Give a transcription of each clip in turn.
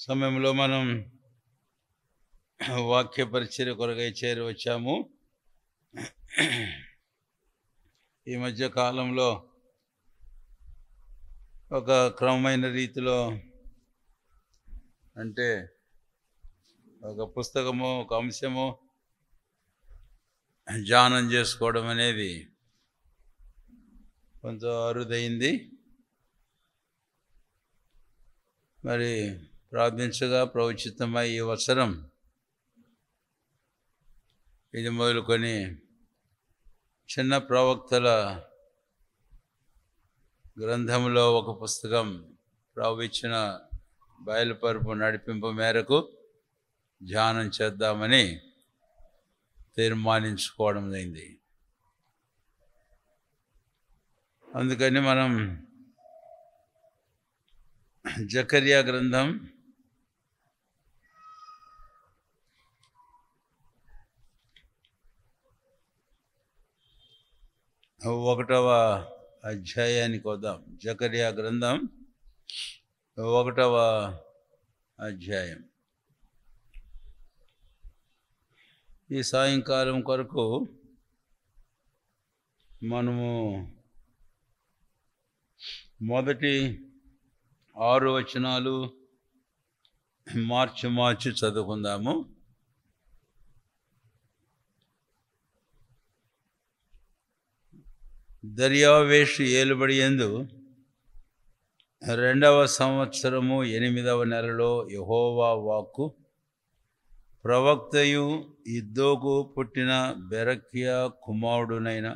సమయంలో మనం వాక్య పరిచర్య కొరకై చేరి వచ్చాము. ఈ మధ్య కాలంలో ఒక క్రమమైన రీతిలో అంటే ఒక పుస్తకము, ఒక అంశము ధ్యానం చేసుకోవడం అనేది కొంచెం అరుదైంది. మరి ప్రార్థించగా ప్రవచితమై ఈ వత్సరం ఇది మొదలుకొని చిన్న ప్రవక్తల గ్రంథంలో ఒక పుస్తకం ప్రభు ఇచ్చిన బయలుపరుపు నడిపింపు మేరకు ధ్యానం చేద్దామని తీర్మానించుకోవడం అయింది. అందుకని మనం జకర్యా గ్రంథం 1వ అధ్యాయానికి వద్దాం. జకర్యా గ్రంథం 1వ అధ్యాయం. ఈ సాయంకాలం కొరకు మనము మొదటి 6 వచనాలు మార్చి చదువుకుందాము. దర్యావేషు ఏలుబడి యందు 2వ సంవత్సరము 8వ నెలలో యెహోవా వాక్కు ప్రవక్తయు ఇద్దోకు పుట్టిన బెరక్యా కుమారుడునైన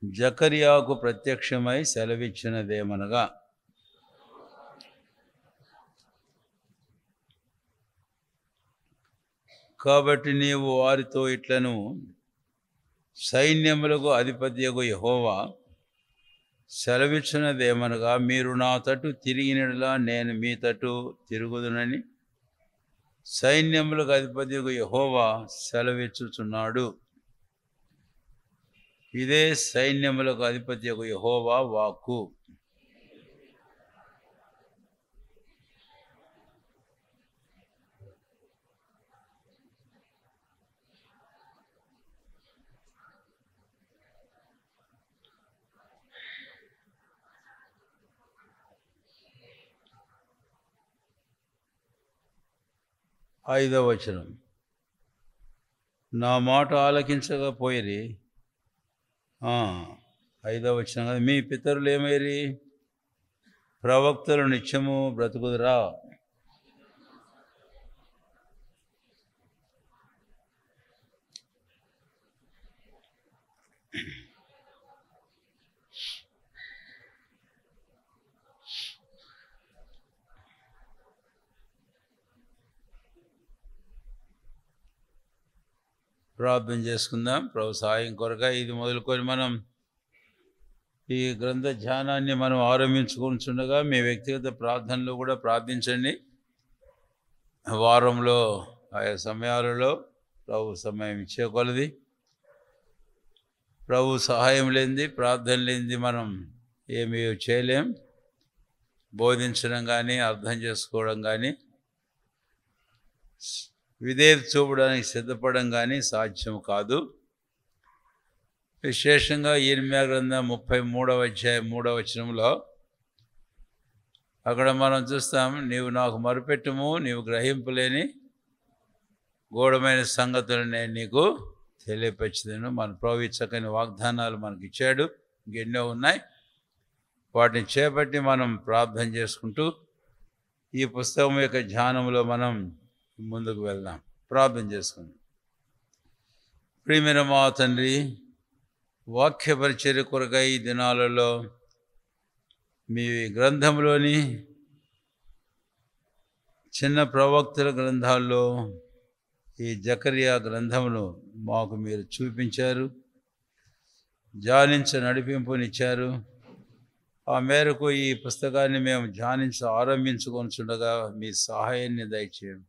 జకర్యాకు ప్రత్యక్షమై సెలవిచ్చినదేమనగా, కాబట్టి నీవు వారితో ఇట్లను సైన్యములకు అధిపత్యకు యెహోవా సెలవిచ్చినదేమనగా, మీరు నా తట్టు తిరిగినలా నేను మీ తట్టు తిరుగుదునని సైన్యములకు అధిపత్యకు యెహోవా సెలవిచ్చుచున్నాడు. ఇదే సైన్యములకు అధిపత్యకు యెహోవా వాక్కు. ఐదవ వచనం. నా మాట ఆలకించకపోయిరి. 5వ వచనం కదా, మీ పితరులు ఏమైరి? ప్రవక్తలు నిత్యము బ్రతుకుదురా? ప్రార్థన చేసుకుందాం. ప్రభు సాయం కొరగా ఇది మొదలుకొని మనం ఈ గ్రంథ ధ్యానాన్ని మనం ఆరంభించుకుంటుండగా మీ వ్యక్తిగత ప్రార్థనలు కూడా ప్రార్థించండి. వారంలో ఆయా సమయాలలో ప్రభు సమయం ఇచ్చే కొలది, ప్రభు సహాయం లేనిది, ప్రార్థన లేనిది మనం ఏమీ చేయలేం. బోధించడం కానీ అర్థం చేసుకోవడం కానీ విధేయత చూపడానికి సిద్ధపడడం కానీ సాధ్యం కాదు. విశేషంగా ఇర్మియా గ్రంథం 33వ అధ్యాయం 3వ వచనంలో అక్కడ మనం చూస్తాం, నీవు నాకు మొరపెట్టుము, నీవు గ్రహింపలేని గూఢమైన సంగతులు నేను నీకు తెలియపరిచెదను. మన ప్రభు చక్కని వాగ్దానాలు మనకి ఇచ్చాడు, ఇంకెన్నో ఉన్నాయి. వాటిని చేపట్టి మనం ప్రార్థన చేసుకుంటూ ఈ పుస్తకం యొక్క ధ్యానంలో మనం ముందుకు వెళ్దాం. ప్రార్థన చేసుకుందాం. ప్రియమైన మా తండ్రి, వాక్య పరిచర్య కొరకై ఈ దినాలలో మీ గ్రంథంలోని చిన్న ప్రవక్తల గ్రంథాల్లో ఈ జకర్యా గ్రంథమును మాకు మీరు చూపించారు, ధ్యానించ నడిపింపునిచ్చారు. ఆ మేరకు ఈ పుస్తకాన్ని మేము ధ్యానించి ఆరంభించుకొనిచుండగా మీ సహాయాన్ని దయచేయండి.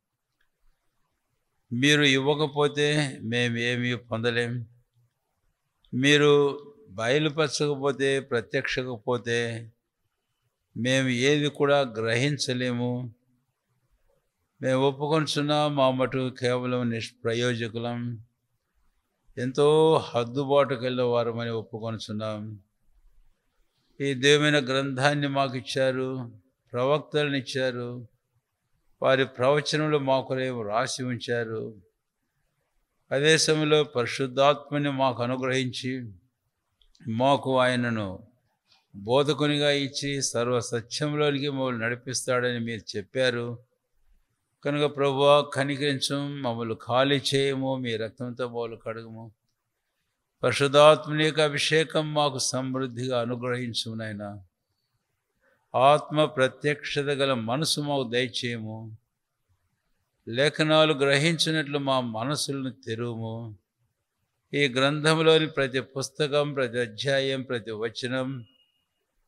మీరు ఇవ్వకపోతే మేము ఏమీ పొందలేం. మీరు బయలుపరచకపోతే, ప్రత్యక్షకపోతే మేము ఏది కూడా గ్రహించలేము. మేము ఒప్పుకొంచున్నాం, మా మటు కేవలం నిష్ప్రయోజకులం, ఎంతో హద్దుబాటుకు వెళ్ళే వారమని ఒప్పుకొంచున్నాం. ఈ దేవుని గ్రంథాన్ని మాకు ఇచ్చారు, ప్రవక్తలను ఇచ్చారు, వారి ప్రవచనలు మాకు రాసి ఉంచారు. అదే సమయంలో పరిశుద్ధాత్మని మాకు అనుగ్రహించి మాకు ఆయనను బోధకునిగా ఇచ్చి సర్వసత్యంలోనికి మమ్మల్ని నడిపిస్తాడని మీరు చెప్పారు. కనుక ప్రభువా, కనికరించం, మమ్మల్ని ఖాళీ చేయము, మీ రక్తంతో మమ్మల్ని కడుగుము. పరిశుద్ధాత్మని యొక్క అభిషేకం మాకు సమృద్ధిగా అనుగ్రహించు నాయనా. ఆత్మ ప్రత్యక్షత గల మనసు మాకు దయచేయము. లేఖనాలు గ్రహించినట్లు మా మనసులను తెరువుము. ఈ గ్రంథంలోని ప్రతి పుస్తకం, ప్రతి అధ్యాయం, ప్రతి వచనం,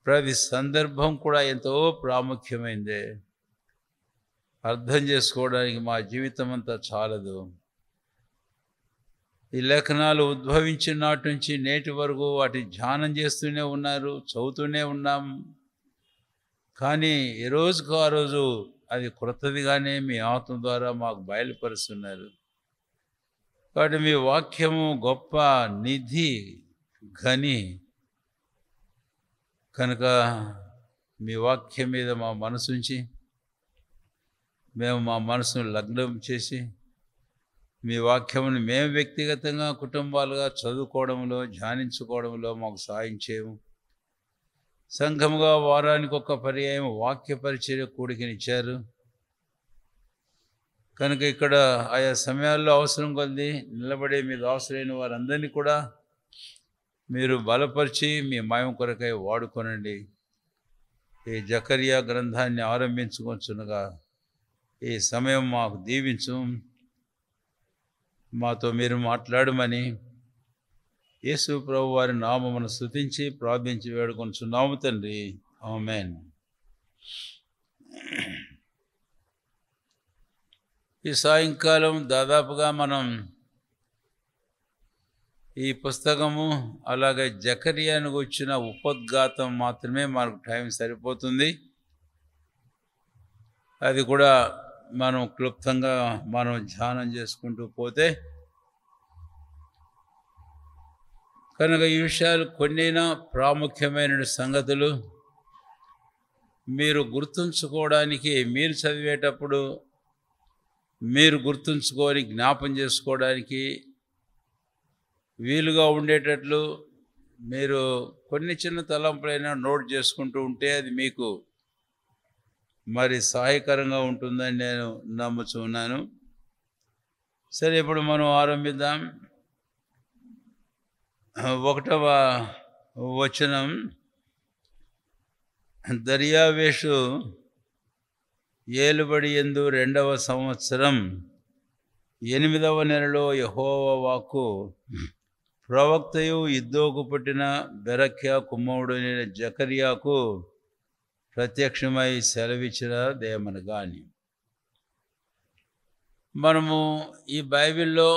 ప్రతి సందర్భం కూడా ఎంతో ప్రాముఖ్యమైందే. అర్థం చేసుకోవడానికి మా జీవితం అంతా చాలదు. ఈ లేఖనాలు ఉద్భవించిన నాటి నుంచి నేటి వరకు వాటి ధ్యానం చేస్తూనే ఉన్నారు, చదువుతూనే ఉన్నాం. కానీ ఏ రోజుకు ఆ రోజు అది క్రొత్తదిగానే మీ ఆత్మ ద్వారా మాకు బయలుపరుస్తున్నారు. కాబట్టి మీ వాక్యము గొప్ప నిధి గని కనుక మీ వాక్యం మీద మా మనసుంచి మేము మా మనసును లగ్నం చేసి మీ వాక్యమును మేము వ్యక్తిగతంగా కుటుంబాలుగా చదువుకోవడంలో, ధ్యానించుకోవడంలో మాకు సాయం చేయము. సంఘముగా వారానికి ఒక పర్యాయం వాక్య పరిచర్య కూడికనిచ్చారు. కనుక ఇక్కడ ఆయా సమయాల్లో అవసరం కొద్ది నిలబడే మీ దాసులైన వారందరినీ కూడా మీరు బలపరిచి మీ మహిమ కొరకై వాడుకొనండి. ఈ జకర్యా గ్రంథాన్ని ఆరంభించుకొంచునగా ఈ సమయం మాకు దీవించు, మాతో మీరు మాట్లాడమని యేసు ప్రభు వారి నామమును స్తుతించి ప్రార్థించి వేడుకొంచున్నాము తండ్రి. ఆమేన్. ఈ సాయంకాలం దాదాపుగా మనం ఈ పుస్తకము అలాగే జకర్యాను వచ్చిన ఉపోద్ఘాతం మాత్రమే మనకు టైం సరిపోతుంది. అది కూడా మనం క్లుప్తంగా మనం ధ్యానం చేసుకుంటూ పోతే కనుక ఈ విషయాలు కొన్నైనా ప్రాముఖ్యమైన సంగతులు మీరు గుర్తుంచుకోవడానికి, మీరు చదివేటప్పుడు మీరు గుర్తుంచుకొని జ్ఞాపం చేసుకోవడానికి వీలుగా ఉండేటట్లు మీరు కొన్ని చిన్న తలంపులైనా నోట్ చేసుకుంటూ ఉంటే అది మీకు మరి సహాయకరంగా ఉంటుందని నేను నమ్ముచున్నాను. సరే, ఇప్పుడు మనం ఆరంభిద్దాం. 1వ వచనం, దర్యావేషు ఏలుబడి యందు 2వ సంవత్సరం 8వ నెలలో యెహోవా వాక్కు ప్రవక్తయు ఇద్దోకు పుట్టిన బెరక్యా కుమారుడైన జకర్యాకు ప్రత్యక్షమై సెలవిచ్చిన దేమనగాని. మనము ఈ బైబిల్లో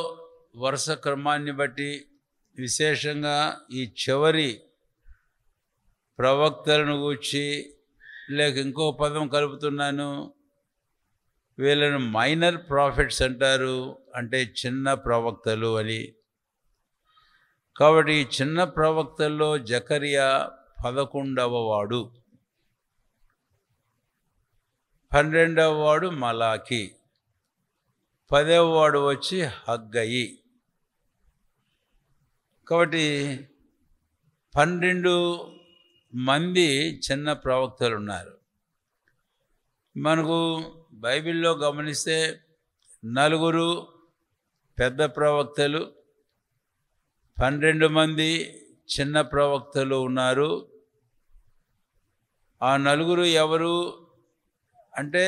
వరుస క్రమాన్ని బట్టి విశేషంగా ఈ చివరి ప్రవక్తలను గూర్చి, లేక ఇంకో పదం కలుపుతున్నాను, వీళ్ళను మైనర్ ప్రాఫిట్స్ అంటారు, అంటే చిన్న ప్రవక్తలు అని. కాబట్టి ఈ చిన్న ప్రవక్తల్లో జకర్యా 11వ వాడు, 12వ వాడు మలాకి, 10వ వాడు వచ్చి హగ్గయి. కాబట్టి 12 మంది చిన్న ప్రవక్తలు ఉన్నారు. మనకు బైబిల్లో గమనిస్తే 4 పెద్ద ప్రవక్తలు, 12 మంది చిన్న ప్రవక్తలు ఉన్నారు. ఆ 4 ఎవరు అంటే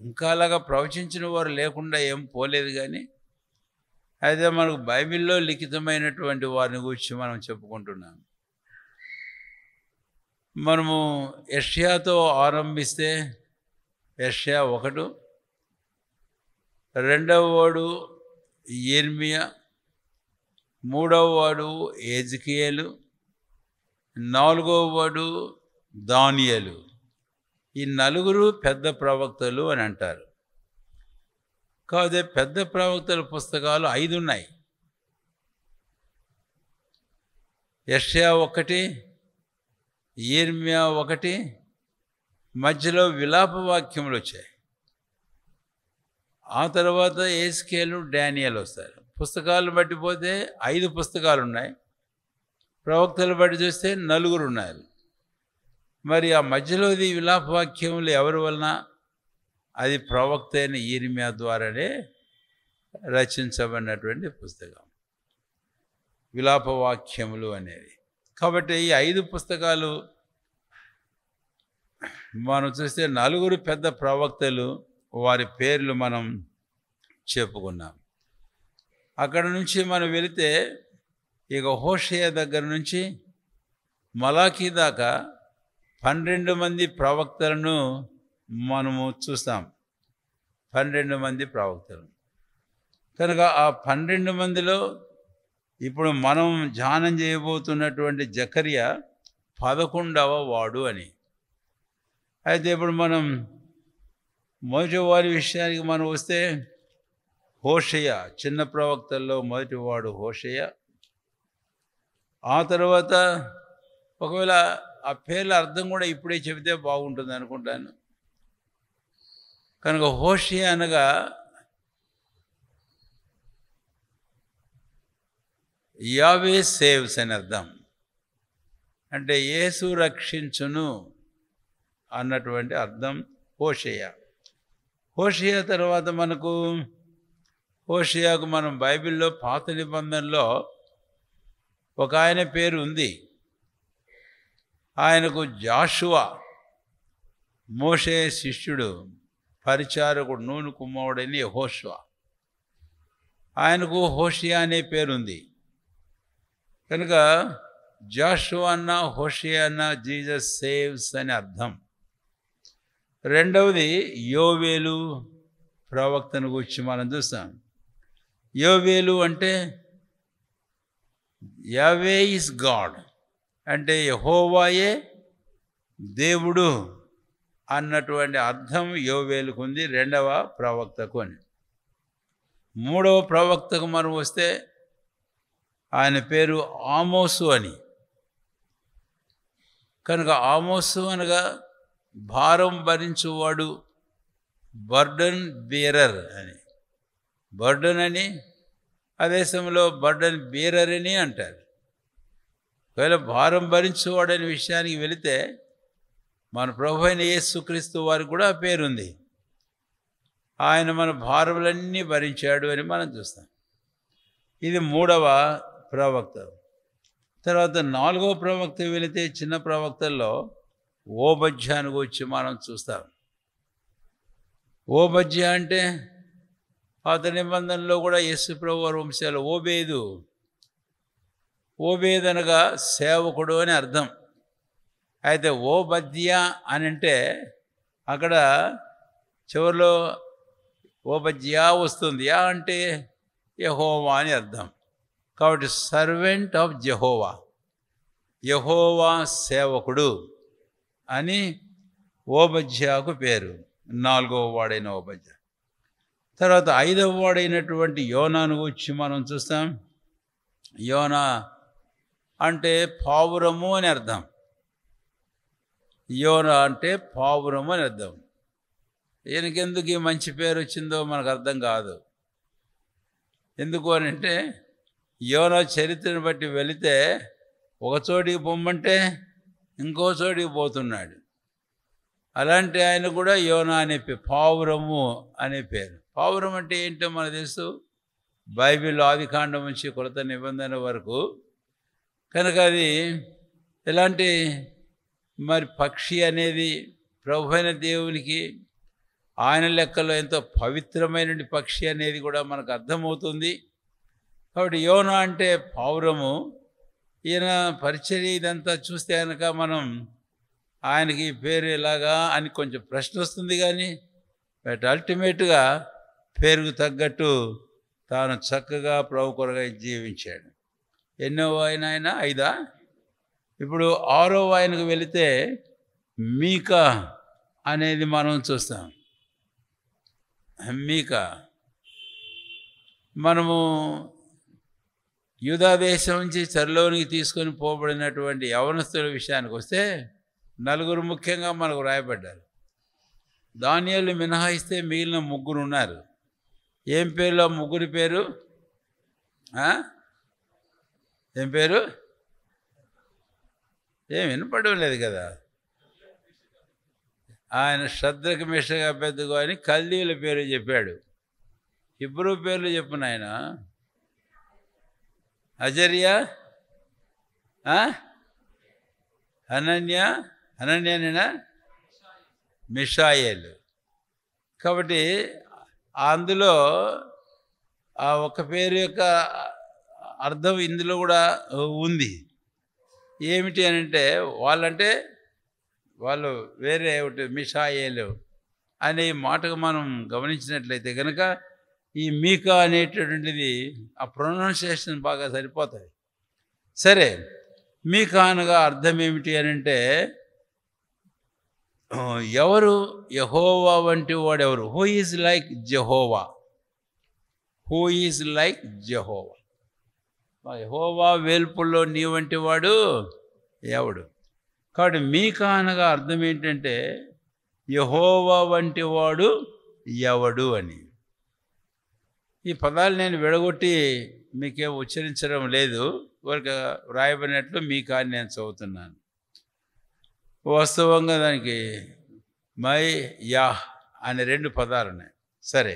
ఇంకా అలాగా ప్రవచించిన వారు లేకుండా ఏం పోలేదు. కానీ అయితే మనకు బైబిల్లో లిఖితమైనటువంటి వారిని గురించి మనం చెప్పుకుంటున్నాం. మనము యెషయాతో ఆరంభిస్తే యెషయా 1, 2వ వాడు యిర్మీయా, 3వ వాడు ఎజ్కియేలు, 4వ వాడు దానియేలు. ఈ 4 పెద్ద ప్రవక్తలు అని అంటారు. కాకపోతే పెద్ద ప్రవక్తల పుస్తకాలు 5 ఉన్నాయి. యెషయా 1, యెర్మయా 1, మధ్యలో విలాప వాక్యములు వచ్చాయి. ఆ తర్వాత యెహెజ్కేలు, డానియేలు వస్తారు. పుస్తకాలను బట్టి పోతే 5 పుస్తకాలు ఉన్నాయి. ప్రవక్తలు బట్టి చూస్తే 4 ఉన్నారు. మరి ఆ మధ్యలోది విలాప వాక్యములు ఎవరి వలన? అది ప్రవక్త అయిన యెర్మయా ద్వారానే రచించబడినటువంటి పుస్తకం విలాప వాక్యములు అనేది. కాబట్టి ఈ 5 పుస్తకాలు మనం చూస్తే 4 పెద్ద ప్రవక్తలు, వారి పేర్లు మనం చెప్పుకున్నాం. అక్కడ నుంచి మనం వెళితే ఇక హోషేయ దగ్గర నుంచి మలాకీ దాకా 12 మంది ప్రవక్తలను మనము చూస్తాం. 12 మంది ప్రవక్తలు. కనుక ఆ 12 మందిలో ఇప్పుడు మనం ధ్యానం చేయబోతున్నటువంటి జకర్యా 11వ వాడు అని. అయితే ఇప్పుడు మనం మొదటి వారి విషయానికి మనం వస్తే హోషేయ, చిన్న ప్రవక్తల్లో మొదటివాడు హోషేయ. ఆ తర్వాత ఒకవేళ ఆ పేర్ల అర్థం కూడా ఇప్పుడే చెబితే బాగుంటుంది అనుకుంటాను. కనుక హోషేయ అనగా యావే సేవ్స్ అని అర్థం. అంటే యేసు రక్షించును అన్నటువంటి అర్థం హోషేయ. హోషేయ తర్వాత మనకు హోషేయకు మనం బైబిల్లో పాత నిబంధనలో ఒక ఆయన పేరు ఉంది. ఆయనకు జాషువా, మోషే శిష్యుడు, పరిచారకుడు, నూను కుమారుడని యెహోషువ, ఆయనకు హోషేయ అనే పేరుంది. కనుక జాషువా అన్న హోషేయ అన్న జీసస్ సేవ్స్ అని అర్థం. రెండవది యోవేలు ప్రవక్తను గురించి మనం చూస్తాం. యోవేలు అంటే యావే ఈజ్ గాడ్, అంటే యెహోవాయే దేవుడు అన్నటువంటి అర్థం యోవేలుకు ఉంది, రెండవ ప్రవక్తకు అని. మూడవ ప్రవక్తకు మనం వస్తే ఆయన పేరు ఆమోసు అని. కనుక ఆమోసు అనగా భారం భరించువాడు, బర్డన్ బేరర్ అని. బర్డన్ అని అదే సమయంలో బర్డన్ బేరర్ అని అంటారు. ఒకవేళ భారం భరించేవాడనే విషయానికి వెళితే మన ప్రభు అయిన యేసుక్రీస్తు వారికి కూడా ఆ పేరుంది. ఆయన మన భారములన్నీ భరించాడు అని మనం చూస్తాం. ఇది మూడవ ప్రవక్త. తర్వాత నాలుగవ ప్రవక్త వెళితే చిన్న ప్రవక్తల్లో ఓబద్యాను గురించి మనం చూస్తాం. ఓబద్య అంటే పాత నిబంధనలో కూడా యేసు ప్రభు వారి వంశాలు ఓబేదు. ఓబేద్ అనగా సేవకుడు అని అర్థం. అయితే ఓబద్య అని అంటే అక్కడ చివరిలో ఓబద్య వస్తుంది. యా అంటే యెహోవా అని అర్థం. కాబట్టి సర్వెంట్ ఆఫ్ జెహోవా, యెహోవా సేవకుడు అని ఓబద్యాకు పేరు. నాలుగవ వాడైన ఓబద్య. తర్వాత ఐదవ వాడైనటువంటి యోనాను గురించి మనం చూస్తాం. యోనా అంటే పావురము అని అర్థం. యోనా అంటే పావురము అని అర్థం. ఈయనకెందుకు ఈ మంచి పేరు వచ్చిందో మనకు అర్థం కాదు. ఎందుకు అని అంటే యోనా చరిత్రను బట్టి వెళితే ఒక చోటికి పొమ్మంటే ఇంకో చోటికి పోతున్నాడు. అలాంటి ఆయన కూడా యోనా అనే పావురము అనే పేరు. పావురం అంటే ఏంటో మనకు తెలుసు, బైబిల్ ఆదికాండం నుంచి కొత్త నిబంధన వరకు. కనుక అది ఎలాంటి మరి పక్షి అనేది ప్రభు అయిన దేవునికి ఆయన లెక్కలో ఎంతో పవిత్రమైన పక్షి అనేది కూడా మనకు అర్థమవుతుంది. కాబట్టి యోనా అంటే పావురము. ఈయన పరిచర్య ఇదంతా చూస్తే కనుక మనం ఆయనకి పేరు ఎలాగా అని కొంచెం ప్రశ్న వస్తుంది. కానీ బట్ అల్టిమేట్గా పేరుకు తగ్గట్టు తాను చక్కగా ప్రభు కొరగా జీవించాడు. ఎన్నో ఆయన 5. ఇప్పుడు 6వ ఆయనకు వెళితే మీకా అనేది మనం చూస్తాం. మీకా మనము యూదా దేశం నుంచి చెరలోనికి తీసుకొని పోబడినటువంటి యవనస్తుల విషయానికి వస్తే నలుగురు ముఖ్యంగా మనకు రాయబడ్డారు. దానియేలు మినహాయిస్తే మిగిలిన ముగ్గురు ఉన్నారు. ఏం పేర్లు ఆ ముగ్గురి పేరు? ఏం పేరు? ఏం వినపడడం లేదు కదా. ఆయన షద్రకు మెషకు అబేద్నెగో అని కల్దీయుల పేరు చెప్పాడు. హిబ్రూ పేర్లు చెప్పు నాయన. అజర్యా, హనన్యానేనా, మిషాయేలు. కాబట్టి అందులో ఆ ఒక పేరు యొక్క అర్థం ఇందులో కూడా ఉంది. ఏమిటి అని అంటే వాళ్ళు వేరే ఒకటి మిషాయేలు అనే మాటకు మనం గమనించినట్లయితే కనుక ఈ మీకా అనేటటువంటిది ఆ ప్రొనౌన్సియేషన్ బాగా సరిపోతుంది. సరే, మీకా అనగా అర్థం ఏమిటి అని అంటే ఎవరు యెహోవా వంటి వాడెవరు? Who is like Jehovah. Who is like Jehovah. యెహోవా వేల్పుల్లో నీ వంటి వాడు ఎవడు? కాబట్టి మీకా అనగా అర్థం ఏంటంటే యెహోవా వంటి వాడు ఎవడు అని. ఈ పదాలు నేను విడగొట్టి మీకేం ఉచ్చరించడం లేదు, ఊరికే వ్రాయబడినట్లు మీకా అని నేను చదువుతున్నాను. వాస్తవంగా దానికి మై యాహ్ అనే 2 పదాలు ఉన్నాయి. సరే,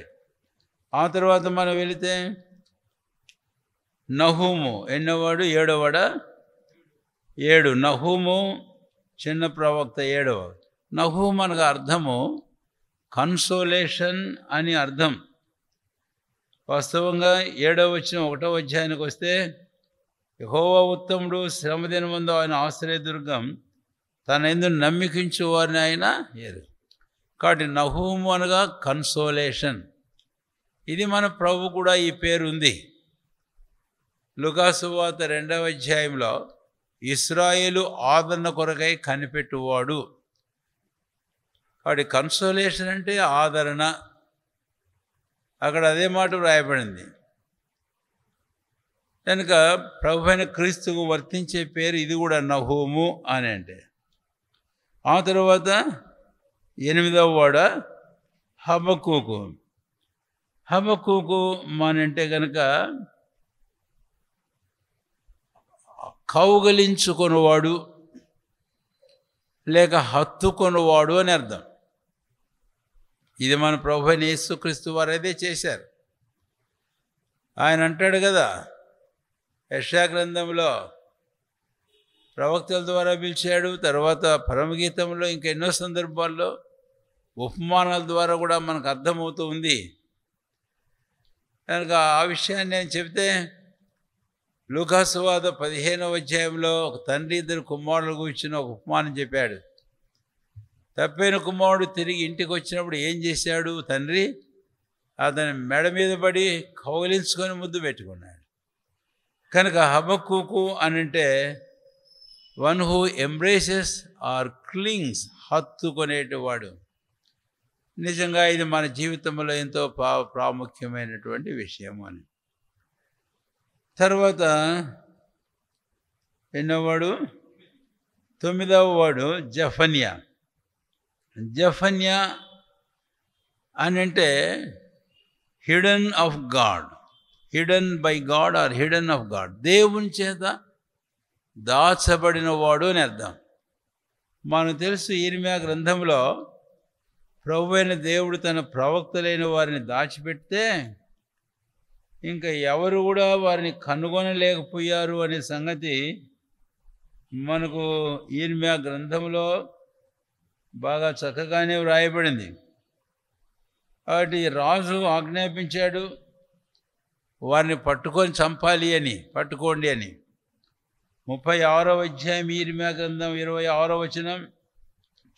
ఆ తర్వాత మనం వెళితే నహూము ఎన్నోవాడు? 7వ. 7 నహూము చిన్న ప్రవక్త 7వ. నహూము అనగా అర్థము కన్సోలేషన్ అని అర్థం. వాస్తవంగా 7వ వచనం 1వ అధ్యాయానికి వస్తే యెహోవా ఉత్తముడు, శ్రమదినమందు ఆయన ఆశ్రయదుర్గం, తన యందు నమ్మికించు వారిని ఆయన ఏరు. కాబట్టి నహూము అనగా కన్సోలేషన్. ఇది మన ప్రభు కూడా ఈ పేరు ఉంది. లూకా సువార్త 2వ అధ్యాయంలో ఇశ్రాయేలు ఆదరణ కొరకై కనిపెట్టువాడు. కాబట్టి కన్సోలేషన్ అంటే ఆదరణ. అక్కడ అదే మాట వ్రాయబడింది. కనుక ప్రభు అయిన క్రీస్తుకు వర్తించే పేరు ఇది కూడా నహూము అని అంటే. ఆ తర్వాత 8వ వాడ హబక్కూకు. హబక్కూకు అంటే కనుక కౌగలించుకొనివాడు లేక హత్తుకొనివాడు అని అర్థం. ఇది మన ప్రభు అయిన యేసుక్రీస్తు వారు అదే చేశారు. ఆయన అంటాడు కదా యెషయా గ్రంథంలో, ప్రవక్తల ద్వారా పిలిచాడు, తర్వాత పరమగీతంలో, ఇంకా ఎన్నో సందర్భాల్లో ఉపమానాల ద్వారా కూడా మనకు అర్థమవుతూ ఉంది. కనుక ఆ విషయాన్ని నేను చెబితే లూకా సువార్త 15వ అధ్యాయంలో ఒక తండ్రి 2 కుమారుల గురించిన ఒక ఉపమానం చెప్పాడు. తప్పైన కుమారుడు తిరిగి ఇంటికి వచ్చినప్పుడు ఏం చేశాడు? తండ్రి అతని మెడ మీద పడి కౌగిలించుకొని ముద్దు పెట్టుకున్నాడు. కనుక హబక్కూకు అని అంటే one who embraces or clings, హత్తుకొనేటివాడు. నిజంగా ఇది మన జీవితంలో ఎంతో ప్రాముఖ్యమైనటువంటి విషయం అని. తర్వాత ఎన్నోవాడు? 9వ వాడు జఫన్యా. జఫన్యా అని అంటే hidden of God, hidden by God or hidden of God, దేవుని చేత దాచబడిన వాడు అని అర్థం. మనకు తెలుసు ఇర్మియా గ్రంథంలో ప్రభు అయిన దేవుడు తన ప్రవక్తలైన వారిని దాచిపెడితే ఇంకా ఎవరు కూడా వారిని కనుగొనలేకపోయారు అనే సంగతి మనకు ఇర్మియా గ్రంథంలో బాగా చక్కగానే వ్రాయబడింది. కాబట్టి రాజు ఆజ్ఞాపించాడు వారిని పట్టుకొని చంపాలి అని, పట్టుకోండి అని. 36వ అధ్యాయం ఇర్మియా గ్రంథం 26వ వచనం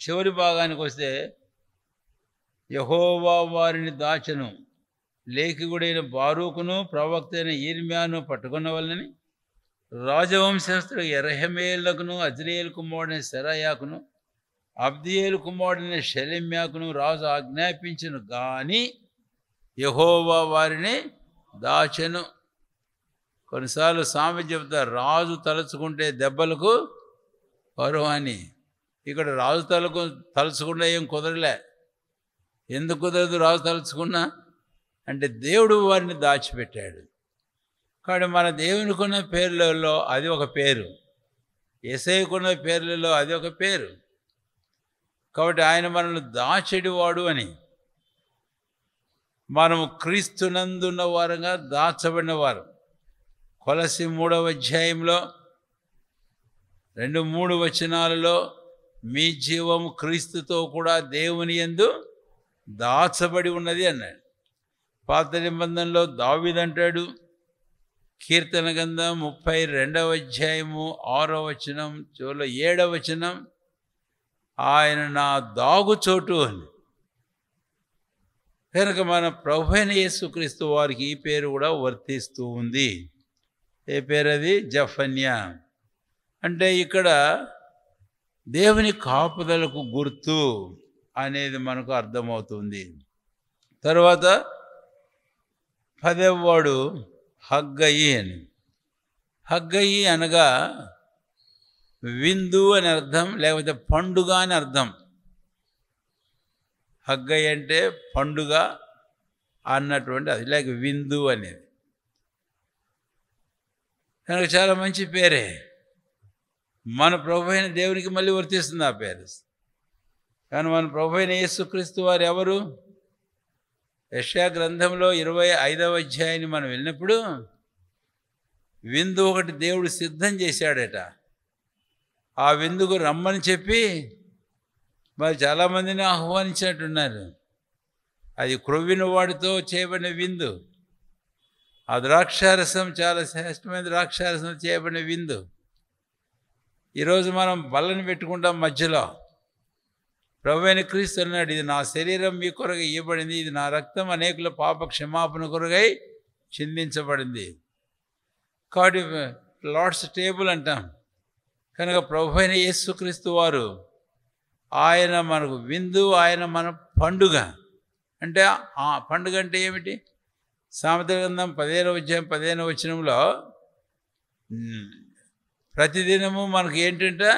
చివరి భాగానికి వస్తే, యెహోవా వారిని దాచెను, లేఖికుడైన బారూకును ప్రవక్త అయిన ఇర్మియాను పట్టుకున్న వాళ్ళని రాజవంశస్థుడు యెరహ్మెయేలుకును అజ్రీయేలు కుమారుడైన సెరాయాకును అబ్దియేలు కుమారుడైన షెలెమ్యాకును రాజు ఆజ్ఞాపించును గాని యెహోవా వారిని దాచెను. కొన్నిసార్లు సామెత చెప్తారు, రాజు తలుచుకుంటే దెబ్బలకు పరువు అని. ఇక్కడ రాజు తలుచుకున్నా ఏం కుదరలే. ఎందుకు కుదరదు రాజు తలుచుకున్నా అంటే దేవుడు వారిని దాచిపెట్టాడు. కాబట్టి మన దేవునికున్న పేర్లలో అది ఒక పేరు, యేసయ్యకున్న పేర్లలో అది ఒక పేరు. కాబట్టి ఆయన మనల్ని దాచెడివాడు అని. మనము క్రీస్తునందున్న వారంగా దాచబడిన వారు. కొలస్సీ 3వ అధ్యాయంలో 2-3 వచనాలలో మీ జీవము క్రీస్తుతో కూడా దేవుని యందు దాచబడి ఉన్నది అన్నాడు. పాత నిబంధనలో దావీదు అంటాడు, కీర్తన గ్రంథం 32వ అధ్యాయము 6వ వచనం, చివరిలో 7వ వచనం, ఆయన నా దాగుచోటు అని. కనుక మన ప్రభువైన యేసుక్రీస్తు వారికి ఈ పేరు కూడా వర్తిస్తూ ఉంది. ఏ పేరు అది? జఫన్యా. అంటే ఇక్కడ దేవుని కాపుదలకు గుర్తు అనేది మనకు అర్థమవుతుంది. తర్వాత 10వ వాడు హగ్గయి అని. హగ్గయి అనగా విందు అని అర్థం, లేకపోతే పండుగ అని అర్థం. హగ్గయి అంటే పండుగ అన్నటువంటి అది, లేక విందు అనేది. కనుక చాలా మంచి పేరే. మన ప్రభు అయిన దేవునికి మళ్ళీ వర్తిస్తుంది ఆ పేరు. కానీ మన ప్రభు అయిన యేసుక్రీస్తు వారు ఎవరు? యెషయా గ్రంథంలో 25వ అధ్యాయాన్ని మనం వెళ్ళినప్పుడు విందు ఒకటి దేవుడు సిద్ధం చేశాడట. ఆ విందుకు రమ్మని చెప్పి మరి చాలామందిని ఆహ్వానించినట్టున్నారు. అది క్రొవ్విన వాడితో చేయబడిన విందు. ఆ ద్రాక్షారసం చాలా శ్రేష్టమైన ద్రాక్షారసం చేయబడిన విందు. ఈరోజు మనం బల్లని పెట్టుకుంటాం మధ్యలో. ప్రభువైన క్రీస్తు అన్నాడు, ఇది నా శరీరం మీ కొరకై ఇవ్వబడింది, ఇది నా రక్తం అనేకుల పాప క్షమాపణ కొరకై చిందించబడింది. కాబట్టి లార్డ్స్ టేబుల్ అంటాం. కనుక ప్రభువైన యేసుక్రీస్తు వారు ఆయన మనకు విందు, ఆయన మన పండుగ. అంటే ఆ పండుగ అంటే ఏమిటి? సామెతల గ్రంథం 15వ అధ్యాయం 15వ వచనంలో ప్రతిదినము మనకు ఏంటంటే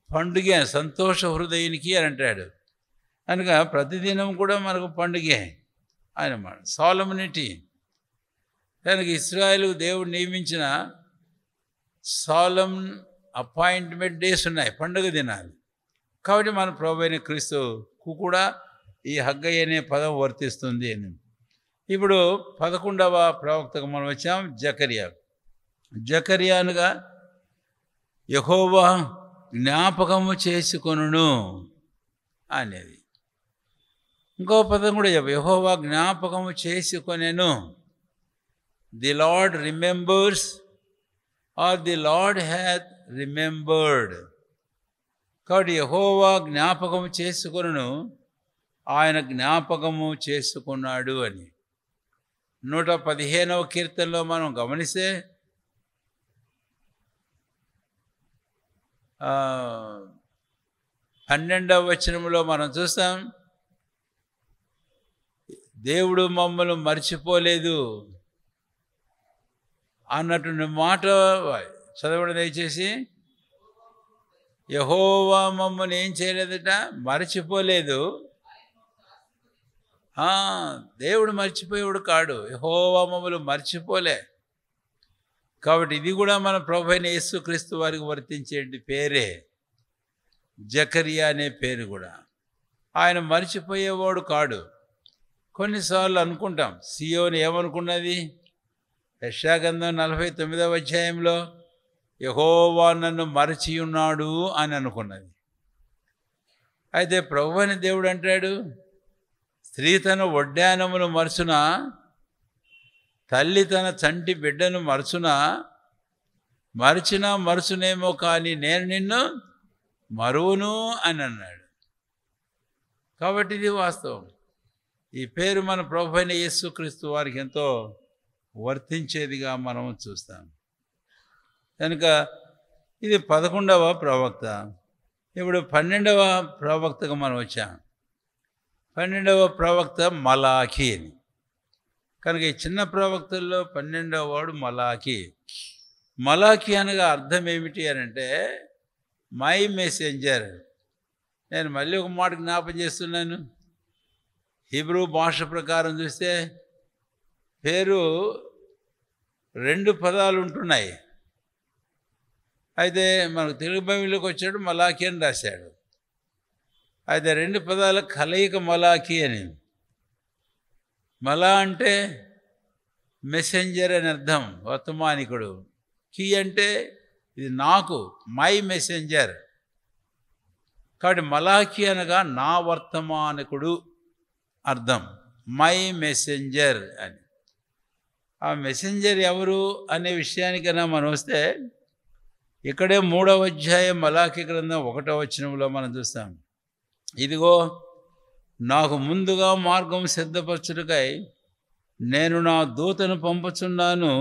పండుగే, సంతోష హృదయునికి అని అంటాడు. కనుక ప్రతిదినం కూడా మనకు పండుగే ఆయన మన సాలమనిటీ. కనుక ఇశ్రాయేలు దేవుడు నియమించిన సాలమ్ అపాయింట్మెంట్ డేస్ ఉన్నాయి, పండుగ దినాలు. కాబట్టి మన ప్రభువైన క్రీస్తుకు కూడా ఈ హగ్గయి అనే పదం వర్తిస్తుంది అని. ఇప్పుడు 11వ ప్రవక్తకు మనం వచ్చాం, జకర్యా. జకర్యా అనగా యెహోవా జ్ఞాపకము చేసుకొనును అనేది. ఇంకో పదం కూడా చెప్పు, యెహోవా జ్ఞాపకము చేసుకొనెను. The Lord remembers or the Lord hath remembered. కాబట్టి యెహోవా జ్ఞాపకము చేసుకొనును, ఆయన జ్ఞాపకము చేసుకున్నాడు అని. 115వ కీర్తనలో మనం గమనిస్తే 12వ వచనంలో మనం చూస్తాం, దేవుడు మమ్మల్ని మర్చిపోలేదు అన్నటువంటి మాట చదవడం దయచేసి. యెహోవా మమ్మల్ని ఏం చేయలేదట? మర్చిపోలేదు. దేవుడు మర్చిపోయేవాడు కాడు, యెహోవా మమ్మల్ని మర్చిపోలే. కాబట్టి ఇది కూడా మన ప్రభువైన యేసుక్రీస్తు వారికి వర్తించే పేరే, జకర్యా అనే పేరు కూడా. ఆయన మర్చిపోయేవాడు కాడు. కొన్నిసార్లు అనుకుంటాం, సియోను ఏమనుకున్నది? యెషయా గ్రంథం 49వ అధ్యాయంలో యెహోవా నన్ను మరచి ఉన్నాడు అని అనుకున్నది. అయితే ప్రభువైన దేవుడు అంటాడు, స్త్రీ తన వడ్డానమును మరచున, తల్లి తన చంటి బిడ్డను మరచునా, మరచినా మరచునేమో కానీ నేను నిన్ను మరువును అని అన్నాడు. కాబట్టి ఇది వాస్తవం. ఈ పేరు మన ప్రభువైన యేసుక్రీస్తు వారికి ఎంతో వర్తించేదిగా మనం చూస్తాం. కనుక ఇది 11వ ప్రవక్త. ఇప్పుడు 12వ ప్రవక్తకు మనం వచ్చాం. 12వ ప్రవక్త మలాఖీ అని. కనుక ఈ చిన్న ప్రవక్తల్లో 12వ వాడు మలాకి. మలాకి అనగా అర్థం ఏమిటి అని అంటే మై మెసెంజర్. నేను మళ్ళీ ఒక మాట జ్ఞాపం చేస్తున్నాను. హీబ్రూ భాష ప్రకారం చూస్తే పేరు 2 పదాలు ఉంటున్నాయి. అయితే మనకు తెలుగు బైబిల్లోకి వచ్చాడు మలాకి అని రాశాడు. అయితే 2 పదాల కలయిక మలాకి అని. మలా అంటే మెసెంజర్ అని అర్థం, వర్తమానికుడు. కీ అంటే ఇది నాకు, మై మెసెంజర్. కాబట్టి మలాకి అనగా నా వర్తమానికుడు అర్థం, మై మెసెంజర్ అని. ఆ మెసెంజర్ ఎవరు అనే విషయానికైనా మనం వస్తే ఇక్కడే 3వ అధ్యాయం మలాకి గ్రంథం 1వ వచనంలో మనం చూస్తాం. ఇదిగో నాకు ముందుగా మార్గం సిద్ధపరచుటకై నేను నా దూతను పంపుచున్నాను.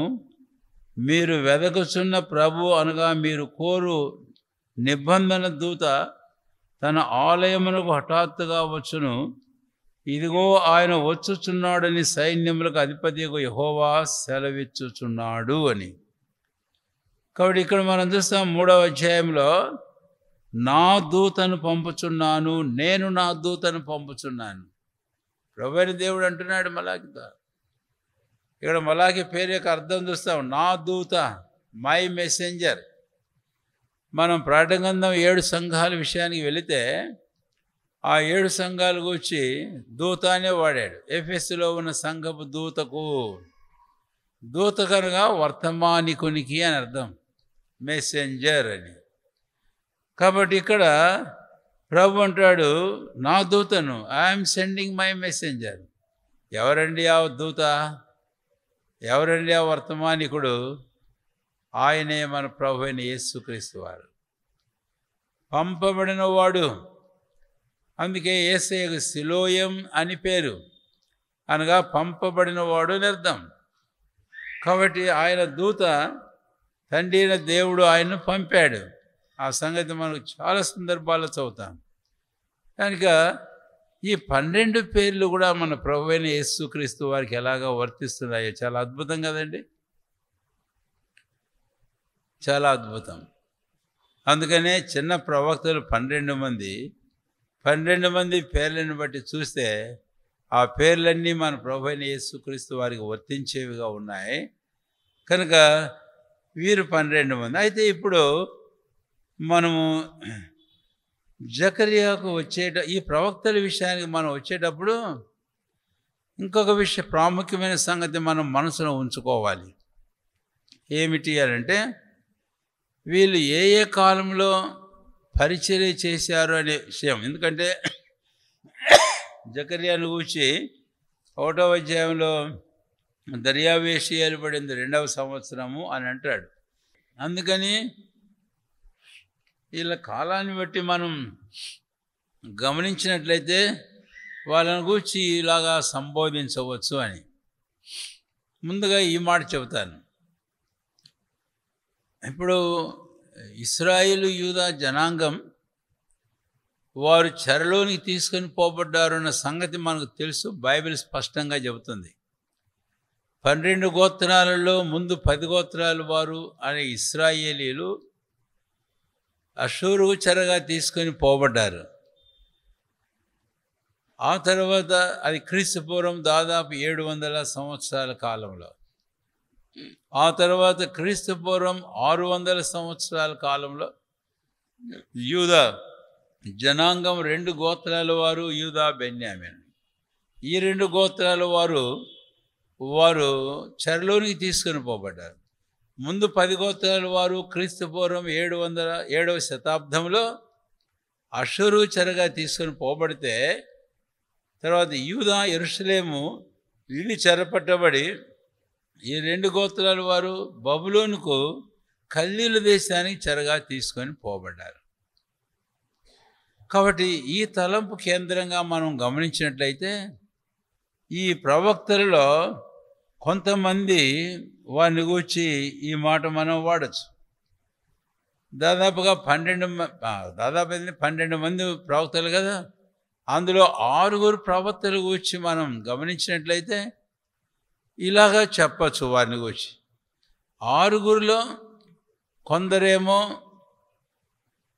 మీరు వెదకుచున్న ప్రభు అనగా మీరు కోరు నిబంధన దూత తన ఆలయమునకు హఠాత్తుగా వచ్చును. ఇదిగో ఆయన వచ్చుచున్నాడని సైన్యములకు అధిపతియగు యెహోవా సెలవిచ్చుచున్నాడు అని. కాబట్టి ఇక్కడ మనం చూస్తాం 3వ అధ్యాయంలో నా దూతను పంపుచున్నాను, నేను నా దూతను పంపుచున్నాను. ప్రభువైన దేవుడు అంటున్నాడు మలాకితో. ఇక్కడ మలాకి పేరు యొక్క అర్థం చూస్తాం, నా దూత, మై మెసెంజర్. మనం ప్రకటన గ్రంథం 7 సంఘాల విషయానికి వెళితే ఆ 7 సంఘాల గురించి దూత అనే వాడాడు. ఎఫెసులో ఉన్న సంఘపు దూతకు, దూత కనుక వర్తమానికునికి అని అర్థం, మెసెంజర్ అని. కాబట్టి ఇక్కడ ప్రభు అంటాడు నా దూతను, ఐఎమ్ సెండింగ్ మై మెసెంజర్. ఎవరండి ఆ దూత, ఎవరండి ఆ వర్తమానికుడు? ఆయనే మన ప్రభు అయిన యేసుక్రీస్తు వారు, పంపబడిన వాడు. అందుకే యేసయ్యకు సిలోయం అని పేరు, అనగా పంపబడిన వాడు అని అర్థం. కాబట్టి ఆయన దూత, తండ్రి అయిన దేవుడు ఆయన్ను పంపాడు. ఆ సంగతి మనకు చాలా సందర్భాల్లో చదువుతాం. కనుక ఈ 12 పేర్లు కూడా మన ప్రభు అయిన యేసుక్రీస్తు వారికి ఎలాగా వర్తిస్తున్నాయో చాలా అద్భుతం కదండి, చాలా అద్భుతం. అందుకనే చిన్న ప్రవక్తలు 12 మంది, 12 మంది పేర్లను బట్టి చూస్తే ఆ పేర్లన్నీ మన ప్రభు అయిన యేసుక్రీస్తు వారికి వర్తించేవిగా ఉన్నాయి. కనుక వీరు 12 మంది. అయితే ఇప్పుడు మనము జకర్యాకు ఈ ప్రవక్తల విషయానికి మనం వచ్చేటప్పుడు ఇంకొక ప్రాముఖ్యమైన సంగతి మనం మనసులో ఉంచుకోవాలి. ఏమిటి అంటే వీళ్ళు ఏ ఏ కాలంలో పరిచర్య చేశారు అనే విషయం. ఎందుకంటే జకర్యాను గూర్చి 1వ అధ్యాయంలో దర్యావేషి ఏర్పడింది 2వ సంవత్సరము అని అంటాడు. అందుకని వీళ్ళ కాలాన్ని బట్టి మనం గమనించినట్లయితే వాళ్ళని గూర్చి ఇలాగా సంబోధించవచ్చు అని. ముందుగా ఈ మాట చెబుతాను. ఇప్పుడు ఇశ్రాయేలు యూదా జనాంగం వారు చెరలోనికి తీసుకొని పోబడ్డారు అన్న సంగతి మనకు తెలుసు. బైబిల్ స్పష్టంగా చెబుతుంది. 12 గోత్రాలలో ముందు 10 గోత్రాలు వారు అనే ఇశ్రాయేలీలు అషూరు చెరగా తీసుకొని పోబడ్డారు. ఆ తర్వాత అది క్రీస్తుపూర్వం దాదాపు 700 సంవత్సరాల కాలంలో, ఆ తర్వాత క్రీస్తుపూర్వం 600 సంవత్సరాల కాలంలో యూదా జనాంగం 2 గోత్రాల వారు, యూదా బెన్యామీన్, ఈ 2 గోత్రాల వారు చెరలోనికి తీసుకొని పోబడ్డారు. ముందు 10 గోత్రాల వారు క్రీస్తుపూర్వం 7వ శతాబ్దంలో అషూరు చెరగా తీసుకొని పోబడితే, తర్వాత యూదా యెరూషలేము వీళ్ళు చెరపట్టబడి ఈ 2 గోత్రాల వారు బబులోనుకు కల్దీల దేశానికి చెరగా తీసుకొని పోబడ్డారు. కాబట్టి ఈ తలంపు కేంద్రంగా మనం గమనించినట్లయితే ఈ ప్రవక్తలలో కొంతమంది వారిని గూర్చి ఈ మాట మనం వాడచ్చు. దాదాపుగా 12 మంది ప్రవక్తలు కదా. అందులో 6 ప్రవక్తల గురించి మనం గమనించినట్లయితే ఇలాగా చెప్పచ్చు వారిని గురించి. 6గురిలో కొందరేమో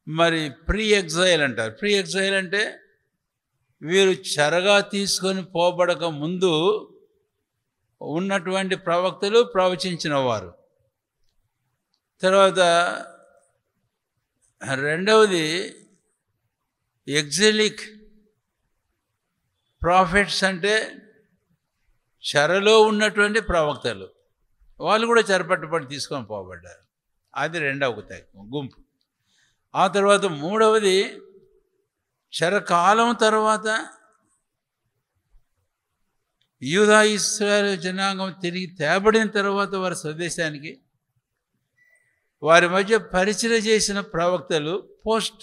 మరి ప్రీ ఎగ్జైల్ అంటారు. ప్రీ ఎగ్జైల్ అంటే వీరు చెరగా తీసుకొని పోబడక ముందు ఉన్నటువంటి ప్రవక్తలు ప్రవచించిన వారు. తర్వాత రెండవది ఎగ్జిలిక్ ప్రాఫిట్స్ అంటే చెరలో ఉన్నటువంటి ప్రవక్తలు, వాళ్ళు కూడా చెరపట్టుబడి తీసుకొని పోబడ్డారు. అది రెండవ గుంపు. ఆ తర్వాత మూడవది చెరకాలం తర్వాత యూదా ఇశ్రాయేలు జనాంగం తిరిగి తేబడిన తర్వాత వారి స్వదేశానికి వారి మధ్య పరిచయం చేసిన ప్రవక్తలు పోస్ట్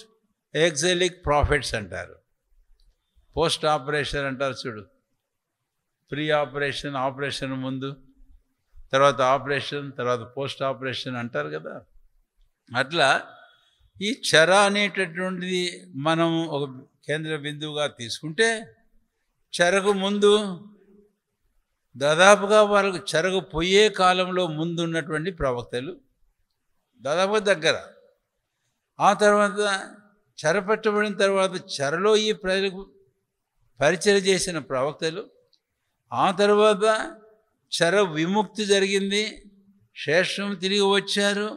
ఎగ్జైలిక్ ప్రాఫిట్స్ అంటారు. పోస్ట్ ఆపరేషన్ అంటారు చూడు, ప్రీ ఆపరేషన్, ఆపరేషన్ ముందు, తర్వాత ఆపరేషన్, తర్వాత పోస్ట్ ఆపరేషన్ అంటారు కదా. అట్లా ఈ చెర అనేటటువంటిది మనం ఒక కేంద్ర బిందువుగా తీసుకుంటే, చెరకు ముందు దాదాపుగా వాళ్ళకు చెరకు పోయే కాలంలో ముందున్నటువంటి ప్రవక్తలు దాదాపుగా దగ్గర. ఆ తర్వాత చెరపట్టబడిన తర్వాత చెరలో ఈ ప్రజలకు పరిచయం చేసిన ప్రవక్తలు, ఆ తర్వాత చెర విముక్తి జరిగింది, శేషం తిరిగి వచ్చారు.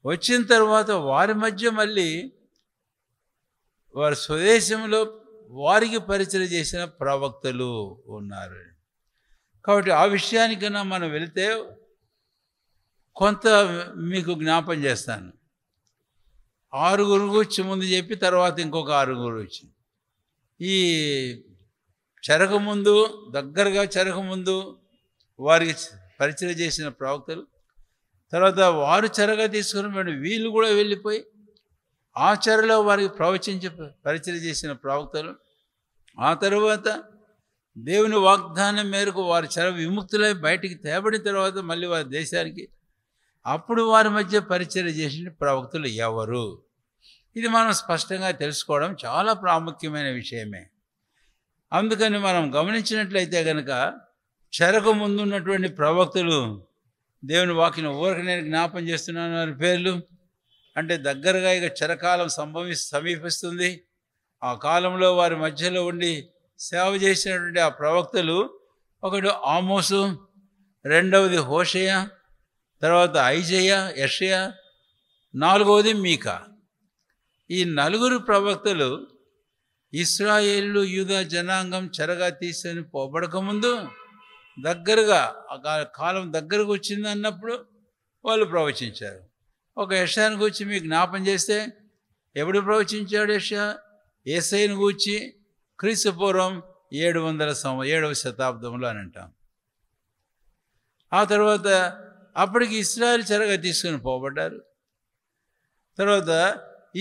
వచ్చిన తర్వాత వారి మధ్య మళ్ళీ వారి స్వదేశంలో వారికి పరిచయం చేసిన ప్రవక్తలు ఉన్నారు. కాబట్టి ఆ విషయానికైనా మనం వెళితే కొంత మీకు జ్ఞాపం చేస్తాను. 6గురు గురించి ముందు చెప్పి తర్వాత ఇంకొక 6గురు వచ్చి, ఈ చెరకు ముందు దగ్గరగా చెరకు ముందు వారికి పరిచయం చేసిన ప్రవక్తలు, తర్వాత వారు చెరగా తీసుకుని వీళ్ళు కూడా వెళ్ళిపోయి ఆ చెరలో వారికి ప్రవచించి పరిచయం చేసిన ప్రవక్తలు, ఆ తర్వాత దేవుని వాగ్దానం మేరకు వారి చెర విముక్తులై బయటికి తేబడిన తర్వాత మళ్ళీ వారి దేశానికి, అప్పుడు వారి మధ్య పరిచయం చేసిన ప్రవక్తలు ఎవరు? ఇది మనం స్పష్టంగా తెలుసుకోవడం చాలా ప్రాముఖ్యమైన విషయమే. అందుకని మనం గమనించినట్లయితే కనుక చెరకు ముందున్నటువంటి ప్రవక్తలు, దేవుని వాక్యం ఊరికి నేను జ్ఞాపం చేస్తున్నాను వారి పేర్లు. అంటే దగ్గరగా ఇక చెరకాలం సమీపిస్తుంది. ఆ కాలంలో వారి మధ్యలో ఉండి సేవ చేసినటువంటి ఆ ప్రవక్తలు, ఒకడు ఆమోసు, రెండవది హోషేయ, తర్వాత ఐజయ, యెషయా, నాలుగవది మీకా. ఈ 4 ప్రవక్తలు ఇశ్రాయేలు యూదా జనాంగం చెరగా తీసుకొని పోబడకముందు దగ్గరగా ఆ కాలం దగ్గరకు వచ్చింది అన్నప్పుడు వాళ్ళు ప్రవచించారు. ఒక యెషయాను గూర్చి మీకు జ్ఞాపం చేస్తే, ఎప్పుడు ప్రవచించాడు యెషయా? యేసయ్యను గూర్చి క్రీస్తు పూర్వం 700వ శతాబ్దంలో అని అంటాం. ఆ తర్వాత అప్పటికి ఇశ్రాయేల్ చెరగా తీసుకొని పోబడ్డారు. తర్వాత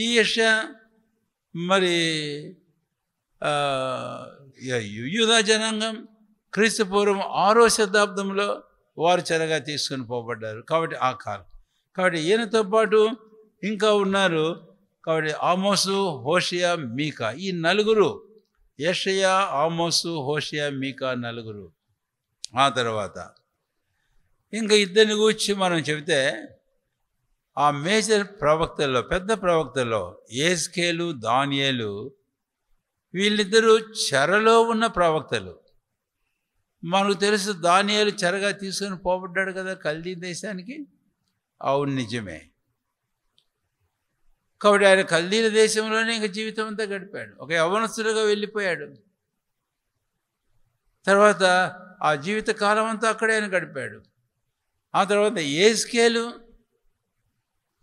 ఈ యెషయా మరి యూదా జనాంగం క్రీస్తు పూర్వం 6వ శతాబ్దంలో వారు చెరగా తీసుకొని పోబడ్డారు. కాబట్టి ఆ కాలం. కాబట్టి ఈయనతో పాటు ఇంకా ఉన్నారు. కాబట్టి ఆమోసు, హోషేయ, మీకా, ఈ 4, యెషయా, ఆమోసు, హోషేయ, మీకా 4. ఆ తర్వాత ఇంకా 2 గురించి మనం చెబితే, ఆ మేజర్ ప్రవక్తల్లో, పెద్ద ప్రవక్తల్లో యెహెజ్కేలు, దానియేలు, వీళ్ళిద్దరూ చెరలో ఉన్న ప్రవక్తలు. మనకు తెలుసు దానియేలు చెరగా తీసుకొని పోబడ్డాడు కదా కల్దీ దేశానికి. అవును, నిజమే. కాబట్టి ఆయన కల్దీల దేశంలోనే ఇంకా జీవితం అంతా గడిపాడు. ఒక యవ్వనస్తుడిగా వెళ్ళిపోయాడు. తర్వాత ఆ జీవిత కాలం అంతా అక్కడే ఆయన గడిపాడు. ఆ తర్వాత యెహెజ్కేలు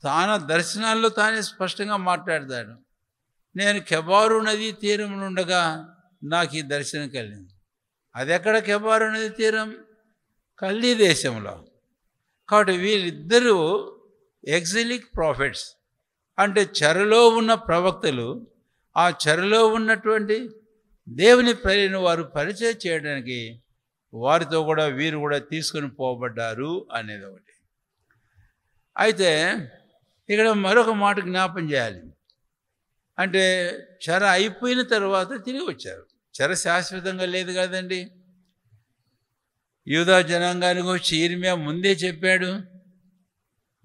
తాన దర్శనాల్లో తానే స్పష్టంగా మాట్లాడతాడు. నేను కెబారు నది తీరం నుండగా నాకు ఈ దర్శనం కలిగింది. అది ఎక్కడ కెబారు నది తీరం? కల్దీ దేశంలో. కాబట్టి వీళ్ళిద్దరూ ఎగ్జిలిక్ ప్రాఫిట్స్, అంటే చెరలో ఉన్న ప్రవక్తలు. ఆ చెరలో ఉన్నటువంటి దేవుని ప్రజలను వారు పరిచయం చేయడానికి వారితో కూడా వీరు కూడా తీసుకొని పోబడ్డారు అనేది ఒకటి. అయితే ఇక్కడ మరొక మాట జ్ఞాపం చేయాలి. అంటే చెర అయిపోయిన తర్వాత తిరిగి వచ్చారు. చెర శాశ్వతంగా లేదు కదండి. యూదా జనాంగానికి వచ్చి యిర్మీయా ముందే చెప్పాడు,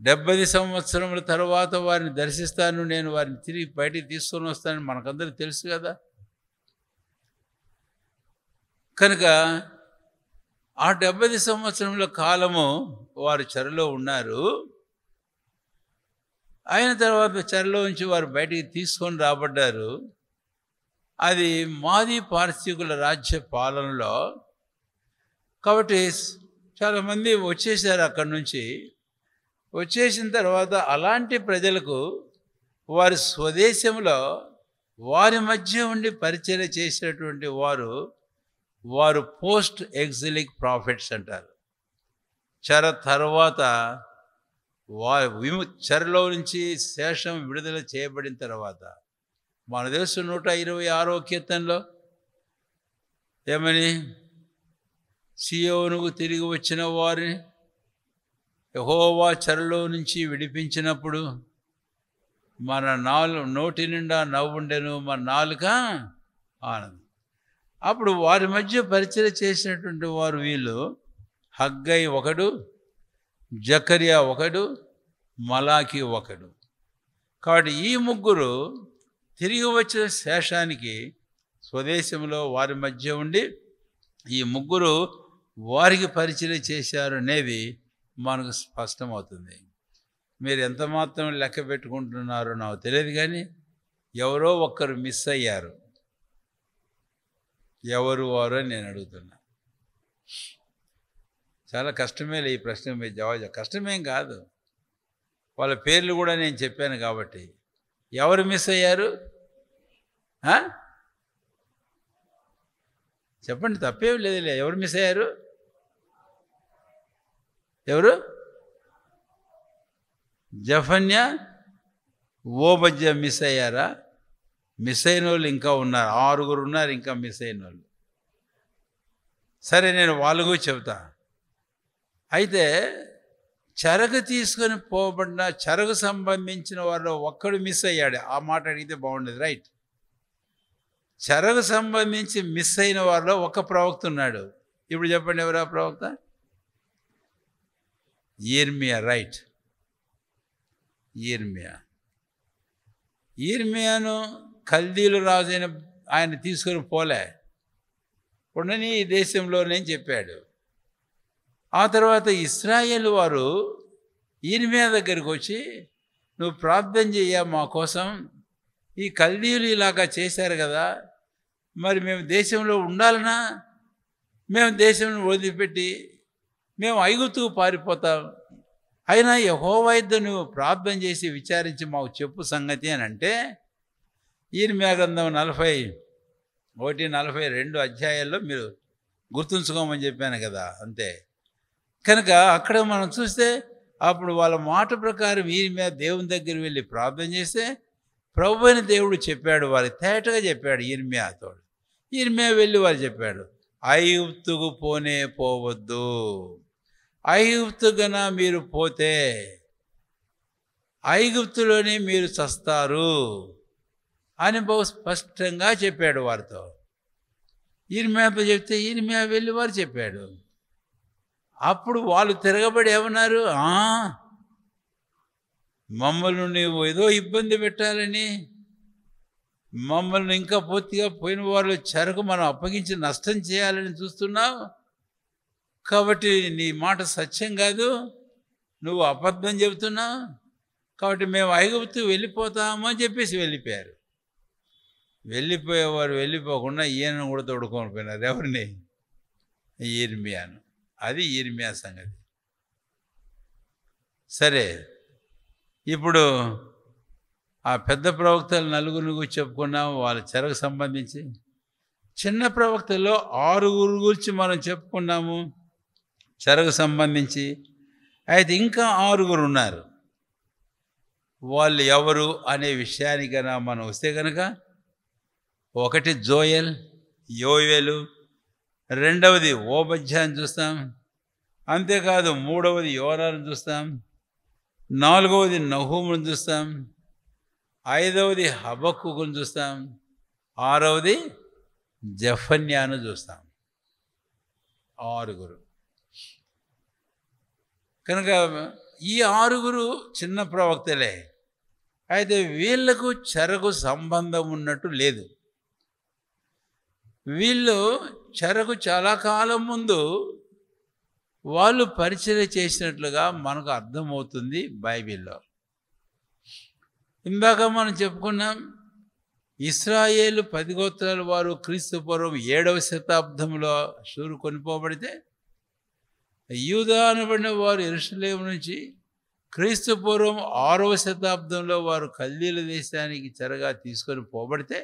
70 సంవత్సరముల తర్వాత వారిని దర్శిస్తాను, నేను వారిని తిరిగి బయటికి తీసుకొని వస్తానని మనకందరికీ తెలుసు కదా. కనుక ఆ 70 సంవత్సరముల కాలము వారు చెరలో ఉన్నారు. అయిన తర్వాత చెరలో నుంచి వారు బయటికి తీసుకొని రాబడ్డారు. అది మాదీ పారసీకుల రాజ్య పాలనలో. కాబట్టి చాలామంది వచ్చేసారు అక్కడి నుంచి. వచ్చేసిన తర్వాత అలాంటి ప్రజలకు వారి స్వదేశంలో వారి మధ్య ఉండి పరిచర్య చేసినటువంటి వారు పోస్ట్ ఎగ్జిలిక్ ప్రాఫిట్స్ అంటారు. చెర తర్వాత చెరలో నుంచి శేషం విడుదల చేయబడిన తర్వాత మన తెలుసు 126వ కీర్తనలో ఏమని, సియోనుకు తిరిగి వచ్చిన వారిని యెహోవా చెరలో నుంచి విడిపించినప్పుడు మన నోటి నిండా నవ్వుండెను, మన నాలుక ఆనందం. అప్పుడు వారి మధ్య పరిచర్య చేసినటువంటి వారు వీళ్ళు హగ్గై ఒకడు, జకర్యా ఒకడు, మలాకి ఒకడు. కాబట్టి ఈ ముగ్గురు తిరిగి వచ్చిన శేషానికి స్వదేశంలో వారి మధ్య ఉండి ఈ ముగ్గురు వారికి పరిచర్య చేశారు అనేది మనకు స్పష్టమవుతుంది. మీరు ఎంత మాత్రం లెక్క పెట్టుకుంటున్నారో నాకు తెలియదు, కానీ ఎవరో ఒక్కరు మిస్ అయ్యారు. ఎవరు వారు అని నేను అడుగుతున్నా. చాలా కష్టమే ఈ ప్రశ్న మీద జవాబు. కష్టమేం కాదు, వాళ్ళ పేర్లు కూడా నేను చెప్పాను కాబట్టి. ఎవరు మిస్ అయ్యారు చెప్పండి, తప్పేం లేదులే. ఎవరు మిస్ అయ్యారు? ఎవరు? జఫన్యా, ఓబద్యా మిస్ అయ్యారా? మిస్ అయిన వాళ్ళు ఇంకా ఉన్నారు, 6 ఉన్నారు ఇంకా మిస్ అయిన వాళ్ళు. సరే, నేను వాళ్ళకు చెబుతా. అయితే చెరకు తీసుకొని పోబడిన చెరకు సంబంధించిన వాళ్ళు ఒక్కడు మిస్ అయ్యాడు. ఆ మాట అడిగితే బాగుండేది. రైట్, చెరకు సంబంధించి మిస్ అయిన వారిలో ఒక ప్రవక్త ఉన్నాడు. ఇప్పుడు చెప్పండి, ఎవరు ఆ ప్రవక్త? యిర్మీయా. రైట్, యిర్మీయాను కల్దీలు రాజైన ఆయన తీసుకొని పోలే, ఉండని ఈ దేశంలోనే చెప్పాడు. ఆ తర్వాత ఇశ్రాయేలు వారు యిర్మీయా దగ్గరికి వచ్చి, నువ్వు ప్రార్థన చెయ్య మా కోసం, ఈ కల్దీయులు ఇలాగా చేశారు కదా, మరి మేము దేశంలో ఉండాలనా? మేము దేశంలో వదిలిపెట్టి మేము ఐగుప్తుకు పారిపోతాం. అయినా యెహోవా యొద్ద నువ్వు ప్రార్థన చేసి విచారించి మాకు చెప్పు సంగతి అని అంటే, యిర్మీయా గ్రంథం 41, 42 అధ్యాయాల్లో మీరు గుర్తుంచుకోమని చెప్పాను కదా, అంతే. కనుక అక్కడ మనం చూస్తే అప్పుడు వాళ్ళ మాట ప్రకారం యిర్మీయా దేవుని దగ్గర వెళ్ళి ప్రార్థన చేస్తే ప్రభువైన అయిన దేవుడు చెప్పాడు, వారికి తేటగా చెప్పాడు యిర్మీయాతో. యిర్మీయా వెళ్ళి వారు చెప్పాడు, ఐగుప్తుకు పోనే పోవద్దు, ఐగుప్తు గన మీరు పోతే ఐగుప్తులోనే మీరు చస్తారు అని బహు స్పష్టంగా చెప్పాడు వారితో. యిర్మీయాతో చెప్తే యిర్మీయా వెళ్ళి వారు చెప్పాడు. అప్పుడు వాళ్ళు తిరగబడి ఏమన్నారు, మమ్మల్ని నువ్వు ఏదో ఇబ్బంది పెట్టాలని, మమ్మల్ని ఇంకా పూర్తిగా పోయిన వాళ్ళు చెరకు మనం అప్పగించి నష్టం చేయాలని చూస్తున్నావు, కాబట్టి నీ మాట సత్యం కాదు, నువ్వు అబద్ధం చెబుతున్నావు, కాబట్టి మేము ఐగుప్తు వెళ్ళిపోతామని చెప్పేసి వెళ్ళిపోయారు. వెళ్ళిపోయేవారు వెళ్ళిపోకుండా ఈయనను కూడా తోడుకొని పోయినారు. ఎవరిని? యిర్మీయాను. అది యిర్మీయా సంగతి. సరే, ఇప్పుడు ఆ పెద్ద ప్రవక్తలు 4 చెప్పుకున్నాము, వాళ్ళ చెరకు సంబంధించి. చిన్న ప్రవక్తల్లో 6 గురించి మనం చెప్పుకున్నాము చెరకు సంబంధించి. అయితే ఇంకా 6 ఉన్నారు. వాళ్ళు ఎవరు అనే విషయానికైనా మనం వస్తే కనుక, ఒకటి జోయల్, యోవేలు, రెండవది ఓబద్యాన్ని చూస్తాం, అంతేకాదు మూడవది యోనాను చూస్తాం, నాలుగవది నహూమును చూస్తాం, ఐదవది హబక్కుకును చూస్తాం, ఆరవది జఫన్యాను చూస్తాం. 6. కనుక ఈ 6 చిన్న ప్రవక్తలే. అయితే వీళ్లకు చెరకు సంబంధం ఉన్నట్టు లేదు. వీళ్ళు చెరకు చాలా కాలం ముందు వాళ్ళు పరిచర్య చేసినట్లుగా మనకు అర్థమవుతుంది బైబిల్లో. ఇందాక మనం చెప్పుకున్నాం, ఇశ్రాయేలు 10 గోత్రాల వారు క్రీస్తు పూర్వం 7వ శతాబ్దంలో షూరు కొనిపోబడితే, యూదా అనబడిన వారు యెరూషలేము నుంచి క్రీస్తు పూర్వం 6వ శతాబ్దంలో వారు కల్దీల దేశానికి చెరగా తీసుకొని పోబడితే,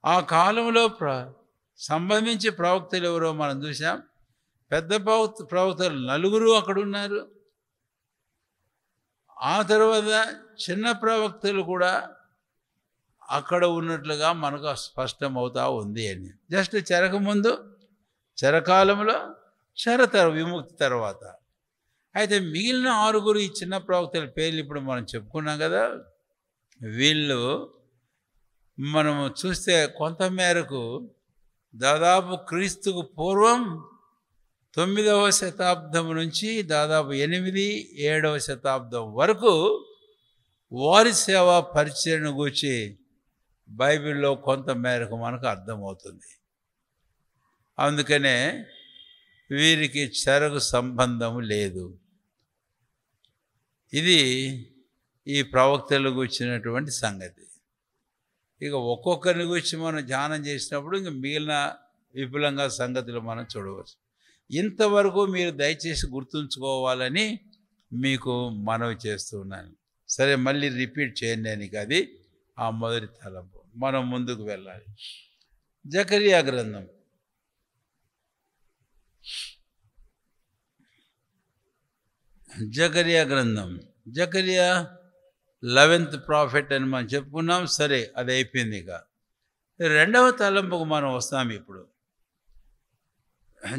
ఆ కాలంలో సంబంధించి ప్రవక్తలు ఎవరో మనం చూసాం. పెద్ద ప్రవక్తలు 4 అక్కడ ఉన్నారు. ఆ తర్వాత చిన్న ప్రవక్తలు కూడా అక్కడ ఉన్నట్లుగా మనకు స్పష్టమవుతా ఉంది అని. జస్ట్ చెరకు ముందు, చెరకాలంలో, విముక్తి తర్వాత. అయితే మిగిలిన 6 ఈ చిన్న ప్రవక్తల పేర్లు ఇప్పుడు మనం చెప్పుకున్నాం కదా. వీళ్ళు మనము చూస్తే కొంతమేరకు దాదాపు క్రీస్తుకు పూర్వం 9వ శతాబ్దం నుంచి దాదాపు 8, 7వ శతాబ్దం వరకు వారి సేవా పరిచర్యను గూర్చి బైబిల్లో కొంత మేరకు మనకు అర్థమవుతుంది. అందుకనే వీరికి చెరకు సంబంధం లేదు. ఇది ఈ ప్రవక్తలకు వచ్చినటువంటి సంగతి. ఇక ఒక్కొక్కరిని గురించి మనం ధ్యానం చేసినప్పుడు ఇంక మిగిలిన విపులంగా సంగతులు మనం చూడవచ్చు. ఇంతవరకు మీరు దయచేసి గుర్తుంచుకోవాలని మీకు మనవి చేస్తున్నాను. సరే, మళ్ళీ రిపీట్ చేయండి. నేను అది ఆ మొదటి తలంపు. మనం ముందుకు వెళ్ళాలి. జకరియా గ్రంథం. జకరియా 11th ప్రాఫిట్ అని మనం చెప్పుకున్నాం. సరే, అది అయిపోయింది. ఇక 2వ తలంపుకు మనం వస్తాం. ఇప్పుడు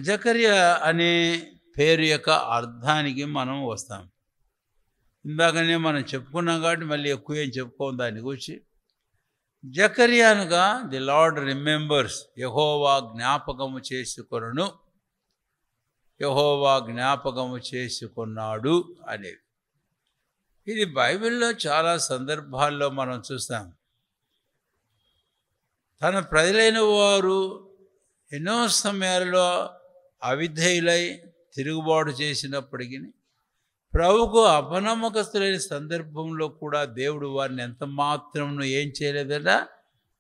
జకరియా అనే పేరు యొక్క అర్థానికి మనం వస్తాం. ఇందాకనే మనం చెప్పుకున్నాం కాబట్టి మళ్ళీ ఎక్కువ ఏం చెప్పుకోం దాని గురించి. జకరియా అనగా ది లార్డ్ రిమెంబర్స్, యెహోవా జ్ఞాపకము చేసుకొనును, యెహోవా జ్ఞాపకము చేసుకున్నాడు అనేది. ఇది బైబిల్లో చాలా సందర్భాల్లో మనం చూస్తాం. తన ప్రజలైన వారు ఎన్నో సమయాల్లో అవిధేయులై తిరుగుబాటు చేసినప్పటికీ, ప్రభువుకు అపనమ్మకస్తులైన సందర్భంలో కూడా దేవుడు వారిని ఎంత మాత్రం ఏం చేయలేదట,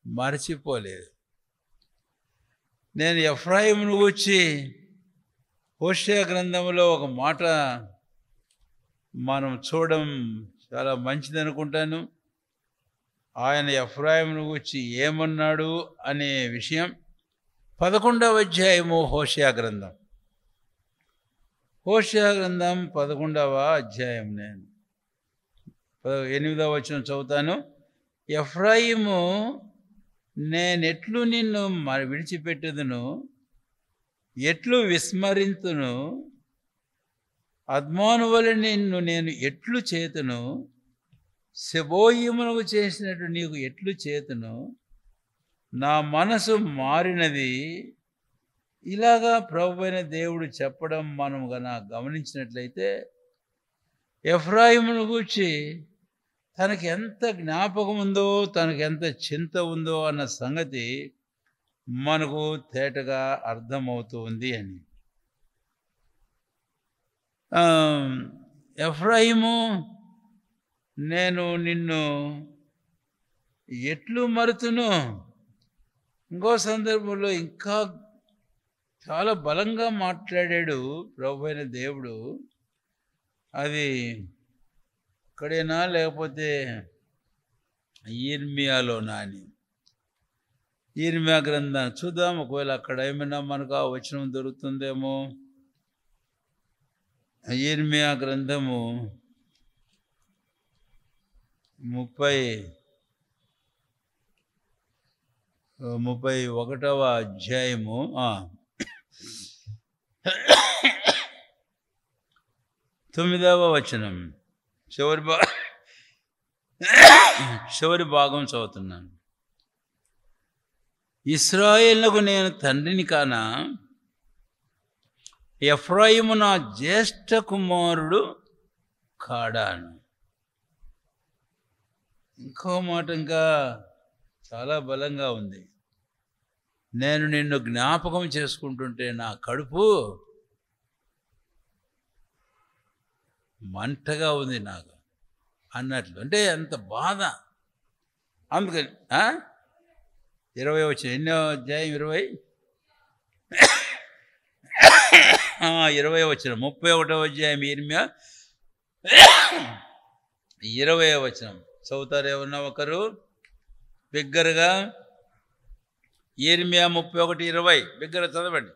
మరచిపోలేదు. నేను ఎఫ్రాయిమును గూర్చి హోషేయ గ్రంథంలో ఒక మాట మనం చూడడం చాలా మంచిది అనుకుంటాను. ఆయన ఎఫ్రాయిమును గూర్చి ఏమన్నాడు అనే విషయం 11వ అధ్యాయము హోషేయ గ్రంథం. 11వ అధ్యాయం నేను 8వ వచనం చదువుతాను. ఎఫ్రాయిము, నేనెట్లు నిన్ను విడిచిపెట్టుదును, ఎట్లు విస్మరింతును, అద్మాను వలె నిన్ను నేను ఎట్లు చేతును, సెబోయిమునకు చేసినట్టు నీకు ఎట్లు చేతును, నా మనసు మారినది. ఇలాగా ప్రభువైన దేవుడు చెప్పడం మనం గమనించినట్లయితే, ఎఫ్రాయిమును గూర్చి తనకి ఎంత జ్ఞాపకం ఉందో, తనకి ఎంత చింత ఉందో అన్న సంగతి మనకు తేటగా అర్థమవుతూ ఉంది అని. ఎఫ్రాయిము, నేను నిన్ను ఎట్లు మరుతును. ఇంకో సందర్భంలో ఇంకా చాలా బలంగా మాట్లాడాడు ప్రభువైన దేవుడు. అది ఇక్కడేనా లేకపోతే ఇర్మియాలోనా అని. ఇర్మియా గ్రంథం చూద్దాం, ఒకవేళ అక్కడ ఏమైనా మనకు ఆ వచనం దొరుకుతుందేమో. ఇర్మియా గ్రంథము 31వ అధ్యాయము 9వ వచనం చివరి భాగం చదువుతున్నాను. ఇశ్రాయేలుకు నేను తండ్రిని కానా, ఎఫ్రాయిము నా జ్యేష్ఠ కుమారుడు కాడాను. ఇంకో మాట ఇంకా చాలా బలంగా ఉంది. నేను నిన్ను జ్ఞాపకం చేసుకుంటుంటే నా కడుపు మంటగా ఉంది నాకు అన్నట్లు. అంటే అంత బాధ. అందుకని 20 వచ్చిన ఎన్నో అధ్యాయం 20 వచ్చిన 31వ అధ్యాయం ఇర్మియా 20వ వచనం చదువుతారు ఏమన్నా ఒకరు బిగ్గరగా? ఇర్మియా 31:20 బిగ్గర చదవండి.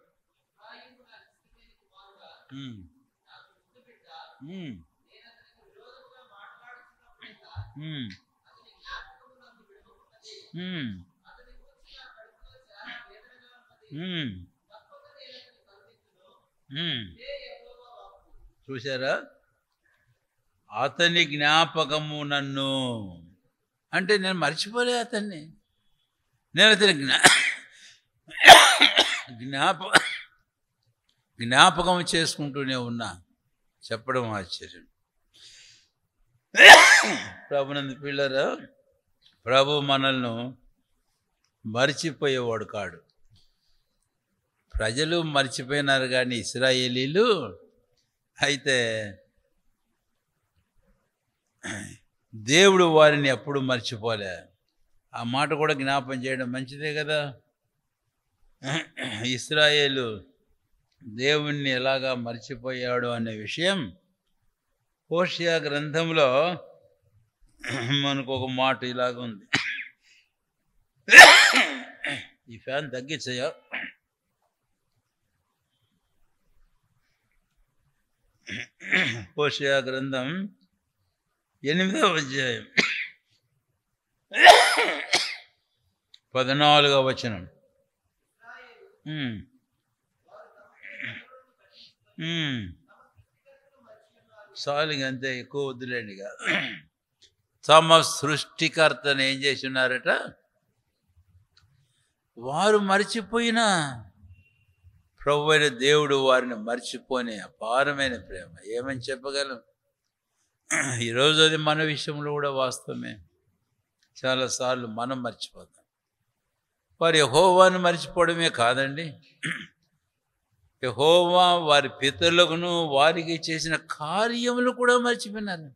చూసారా? అతని జ్ఞాపకము నన్ను, అంటే నేను మర్చిపోలే అతన్ని, నేను అతని జ్ఞాపకం చేసుకుంటూనే ఉన్నా. చెప్పడం ఆశ్చర్యం. ప్రభునందు పిల్లరా, ప్రభు మనల్ని మర్చిపోయేవాడు కాడు. ప్రజలు మర్చిపోయినారు కానీ ఇశ్రాయేలీలు అయితే దేవుడు వారిని ఎప్పుడు మర్చిపోలే. ఆ మాట కూడా జ్ఞాపం చేయడం మంచిదే కదా. ఇశ్రాయేలు దేవుణ్ణి ఎలాగా మర్చిపోయాడు అనే విషయం హోషేయ గ్రంథంలో మనకు ఒక మాట ఇలాగ ఉంది. ఈ ఫ్యాన్ తగ్గించయా? హోషేయ గ్రంథం 8వ అధ్యాయం 14వ వచనం. సాలింగ్ అంతే, ఎక్కువ వద్దులేండిగా. తమ సృష్టికర్తను ఏం చేసి ఉన్నారట? వారు మర్చిపోయినా ప్రభు అయిన దేవుడు వారిని మర్చిపోని అపారమైన ప్రేమ. ఏమని చెప్పగలం? ఈరోజు అది మన విషయంలో కూడా వాస్తవమే. చాలాసార్లు మనం మర్చిపోతాం. వారు యెహోవాను మర్చిపోవడమే కాదండి, యెహోవా వారి పితరులకును వారికి చేసిన కార్యములు కూడా మర్చిపోయినారు.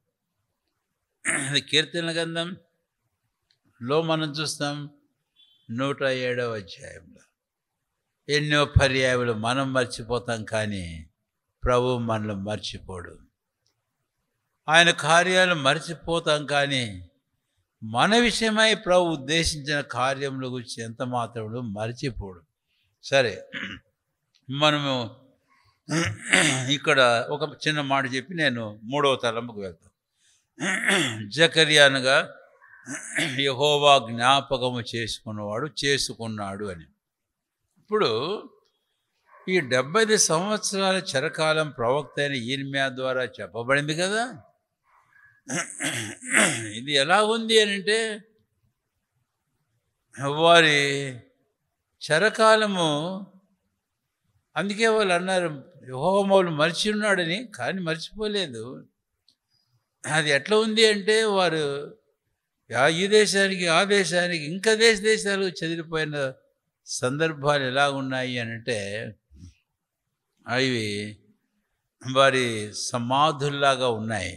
కీర్తనల గ్రంథంలో మనం చూస్తాం 107వ అధ్యాయంలో ఎన్నో పర్యాయాలు మనం మర్చిపోతాం, కానీ ప్రభు మనల్ని మర్చిపోడు. ఆయన కార్యాలు మర్చిపోతాం, కానీ మన విషయమై ప్రభు ఉద్దేశించిన కార్యముల గురించి ఎంత మాత్రము మర్చిపోడు. సరే, మనము ఇక్కడ ఒక చిన్న మాట చెప్పి నేను 3వ తలంపుకు వెళ్తాను. జకర్యానుగా యెహోవా జ్ఞాపకము చేసుకున్నాడు అని. ఇప్పుడు ఈ 75 సంవత్సరాల చిరకాలం ప్రవక్త అయిన ఇర్మియా ద్వారా చెప్పబడింది కదా. ఇది ఎలా ఉంది అని అంటే, వారి చిరకాలము, అందుకే వాళ్ళు అన్నారు యెహోవా మమ్మల్ని మర్చి ఉన్నాడని, కానీ మర్చిపోలేదు. అది ఎట్లా ఉంది అంటే, వారు ఈ దేశానికి ఆ దేశానికి ఇంకా దేశాలు చెదిరిపోయిన సందర్భాలు ఎలా ఉన్నాయి అని అంటే, అవి వారి సమాధుల్లాగా ఉన్నాయి.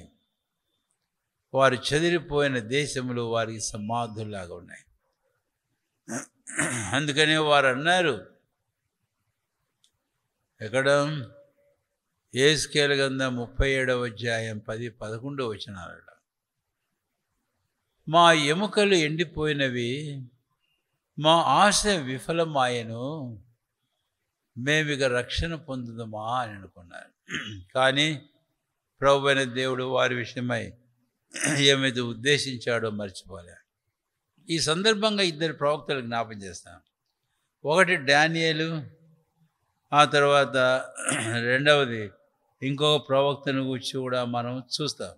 వారు చెదిరిపోయిన దేశములు వారికి సమాధుల్లాగా ఉన్నాయి. అందుకనే వారు అన్నారు, ఎక్కడ? యెహెజ్కేలు గ్రంథం 37వ అధ్యాయం 10-11 వచనాలు. మా ఎముకలు ఎండిపోయినవి, మా ఆశ విఫలమాయను, మేమిక రక్షణ పొందుదామా అని అనుకున్నారు. కానీ ప్రభు అయిన దేవుడు వారి విషయమై ఏమైతే ఉద్దేశించాడో మర్చిపోలే. ఈ సందర్భంగా 2 ప్రవక్తలు జ్ఞాపం చేస్తాం. ఒకటి డానియేలు, ఆ తర్వాత రెండవది ఇంకొక ప్రవక్తను గురించి కూడా మనం చూస్తాం.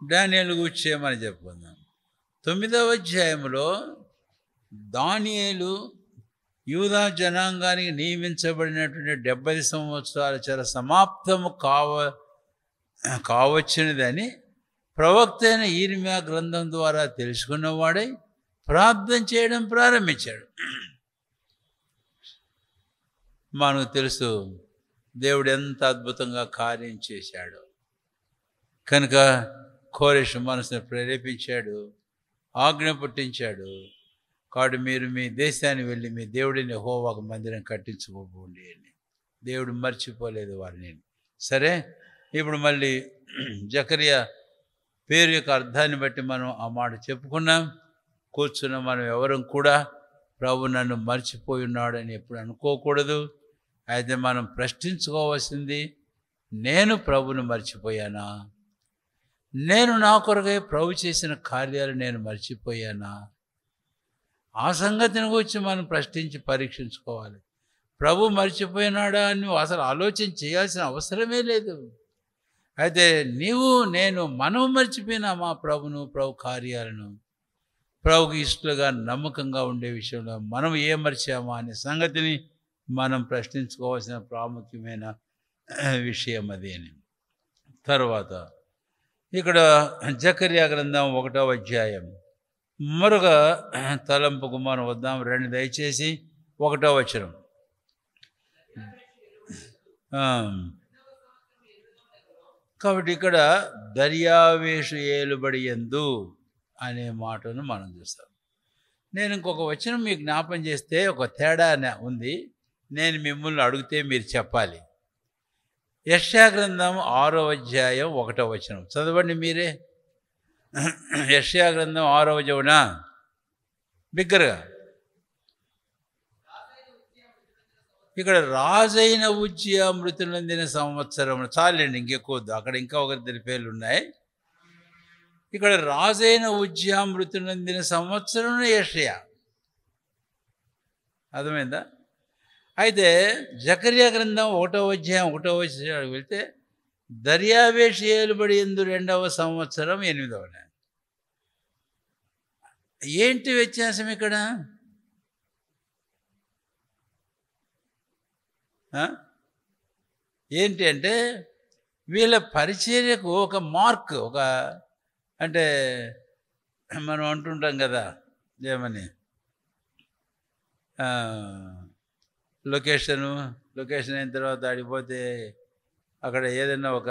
డానియేలు గురించి ఏమని చెప్పుకుందాం. 9వ అధ్యాయంలో దానియేలు యూదా జనాంగానికి నియమించబడినటువంటి 70 సంవత్సరాల చెర సమాప్తము కావచ్చినదని ప్రవక్త అయిన యిర్మీయా గ్రంథం ద్వారా తెలుసుకున్నవాడై ప్రార్థన చేయడం ప్రారంభించాడు. మనకు తెలుసు దేవుడు ఎంత అద్భుతంగా కార్యం చేశాడు కనుక కోరెషు మనసును ప్రేరేపించాడు, ఆజ్ఞ పుట్టించాడు. కాబట్టి మీరు మీ దేశాన్ని వెళ్ళి మీ దేవుడిని యెహోవాకు మందిరం కట్టించుకోకండి అని. దేవుడు మర్చిపోలేదు వారిని. సరే, ఇప్పుడు మళ్ళీ జకరియా పేరు యొక్క అర్థాన్ని బట్టి మనం ఆ మాట చెప్పుకున్నాం. కూర్చున్న మనం ఎవరం కూడా ప్రభు నన్ను మర్చిపోయి ఉన్నాడని ఎప్పుడు అనుకోకూడదు. అయితే మనం ప్రశ్నించుకోవాల్సింది, నేను ప్రభుని మర్చిపోయానా? నేను నా కొరకై ప్రభు చేసిన కార్యాలు నేను మర్చిపోయానా? ఆ సంగతిని గురించి మనం ప్రశ్నించి పరీక్షించుకోవాలి. ప్రభు మర్చిపోయినాడా అని నువ్వు అసలు ఆలోచన చేయాల్సిన అవసరమే లేదు. అయితే మనం మర్చిపోయినామా ప్రభును, ప్రభు కార్యాలను? ప్రభుకి ఇష్టలుగా నమ్మకంగా ఉండే విషయంలో మనం ఏం మర్చామా అనే సంగతిని మనం ప్రశ్నించుకోవాల్సిన ప్రాముఖ్యమైన విషయం అది అని. తర్వాత ఇక్కడ జకరియా గ్రంథం 1వ అధ్యాయం మరొక తలంపుకు మనం వద్దాం. రండి దయచేసి 1వ వచనం. కాబట్టి ఇక్కడ దర్యావేషు ఏలుబడి యందు అనే మాటను మనం చూస్తాం. నేను ఇంకొక వచనం మీకు జ్ఞాపం చేస్తే ఒక తేడా ఉంది. నేను మిమ్మల్ని అడిగితే మీరు చెప్పాలి. యెషయా గ్రంథం 6వ అధ్యాయం 1వ వచనం చదవండి మీరే. యెషయా గ్రంథం 6వ అధ్యాయం బిగ్గరగా. ఇక్కడ రాజైన ఉజ్జియా మృతి నొందిన సంవత్సరం. చాలండి, ఇంకెక్కువద్దు. అక్కడ ఇంకా ఒకరిద్దరి పేర్లు ఉన్నాయి. ఇక్కడ రాజైన ఉజ్జియా మృతి నొందిన సంవత్సరం యెషయా. అర్థమైందా? అయితే జకరియా గ్రంథం 1వ అధ్యాయం 1వ వచనం వెళ్తే దర్యావేషు ఏలుబడి యందు 2వ సంవత్సరం 8వ నెల. ఏంటి వ్యత్యాసం ఇక్కడ? ఏంటి అంటే వీళ్ళ పరిచర్యకు ఒక మార్క్, అంటే మనం అంటుంటాం కదా ఏమని, లొకేషన్ అయిన తర్వాత ఆడిపోతే అక్కడ ఏదైనా ఒక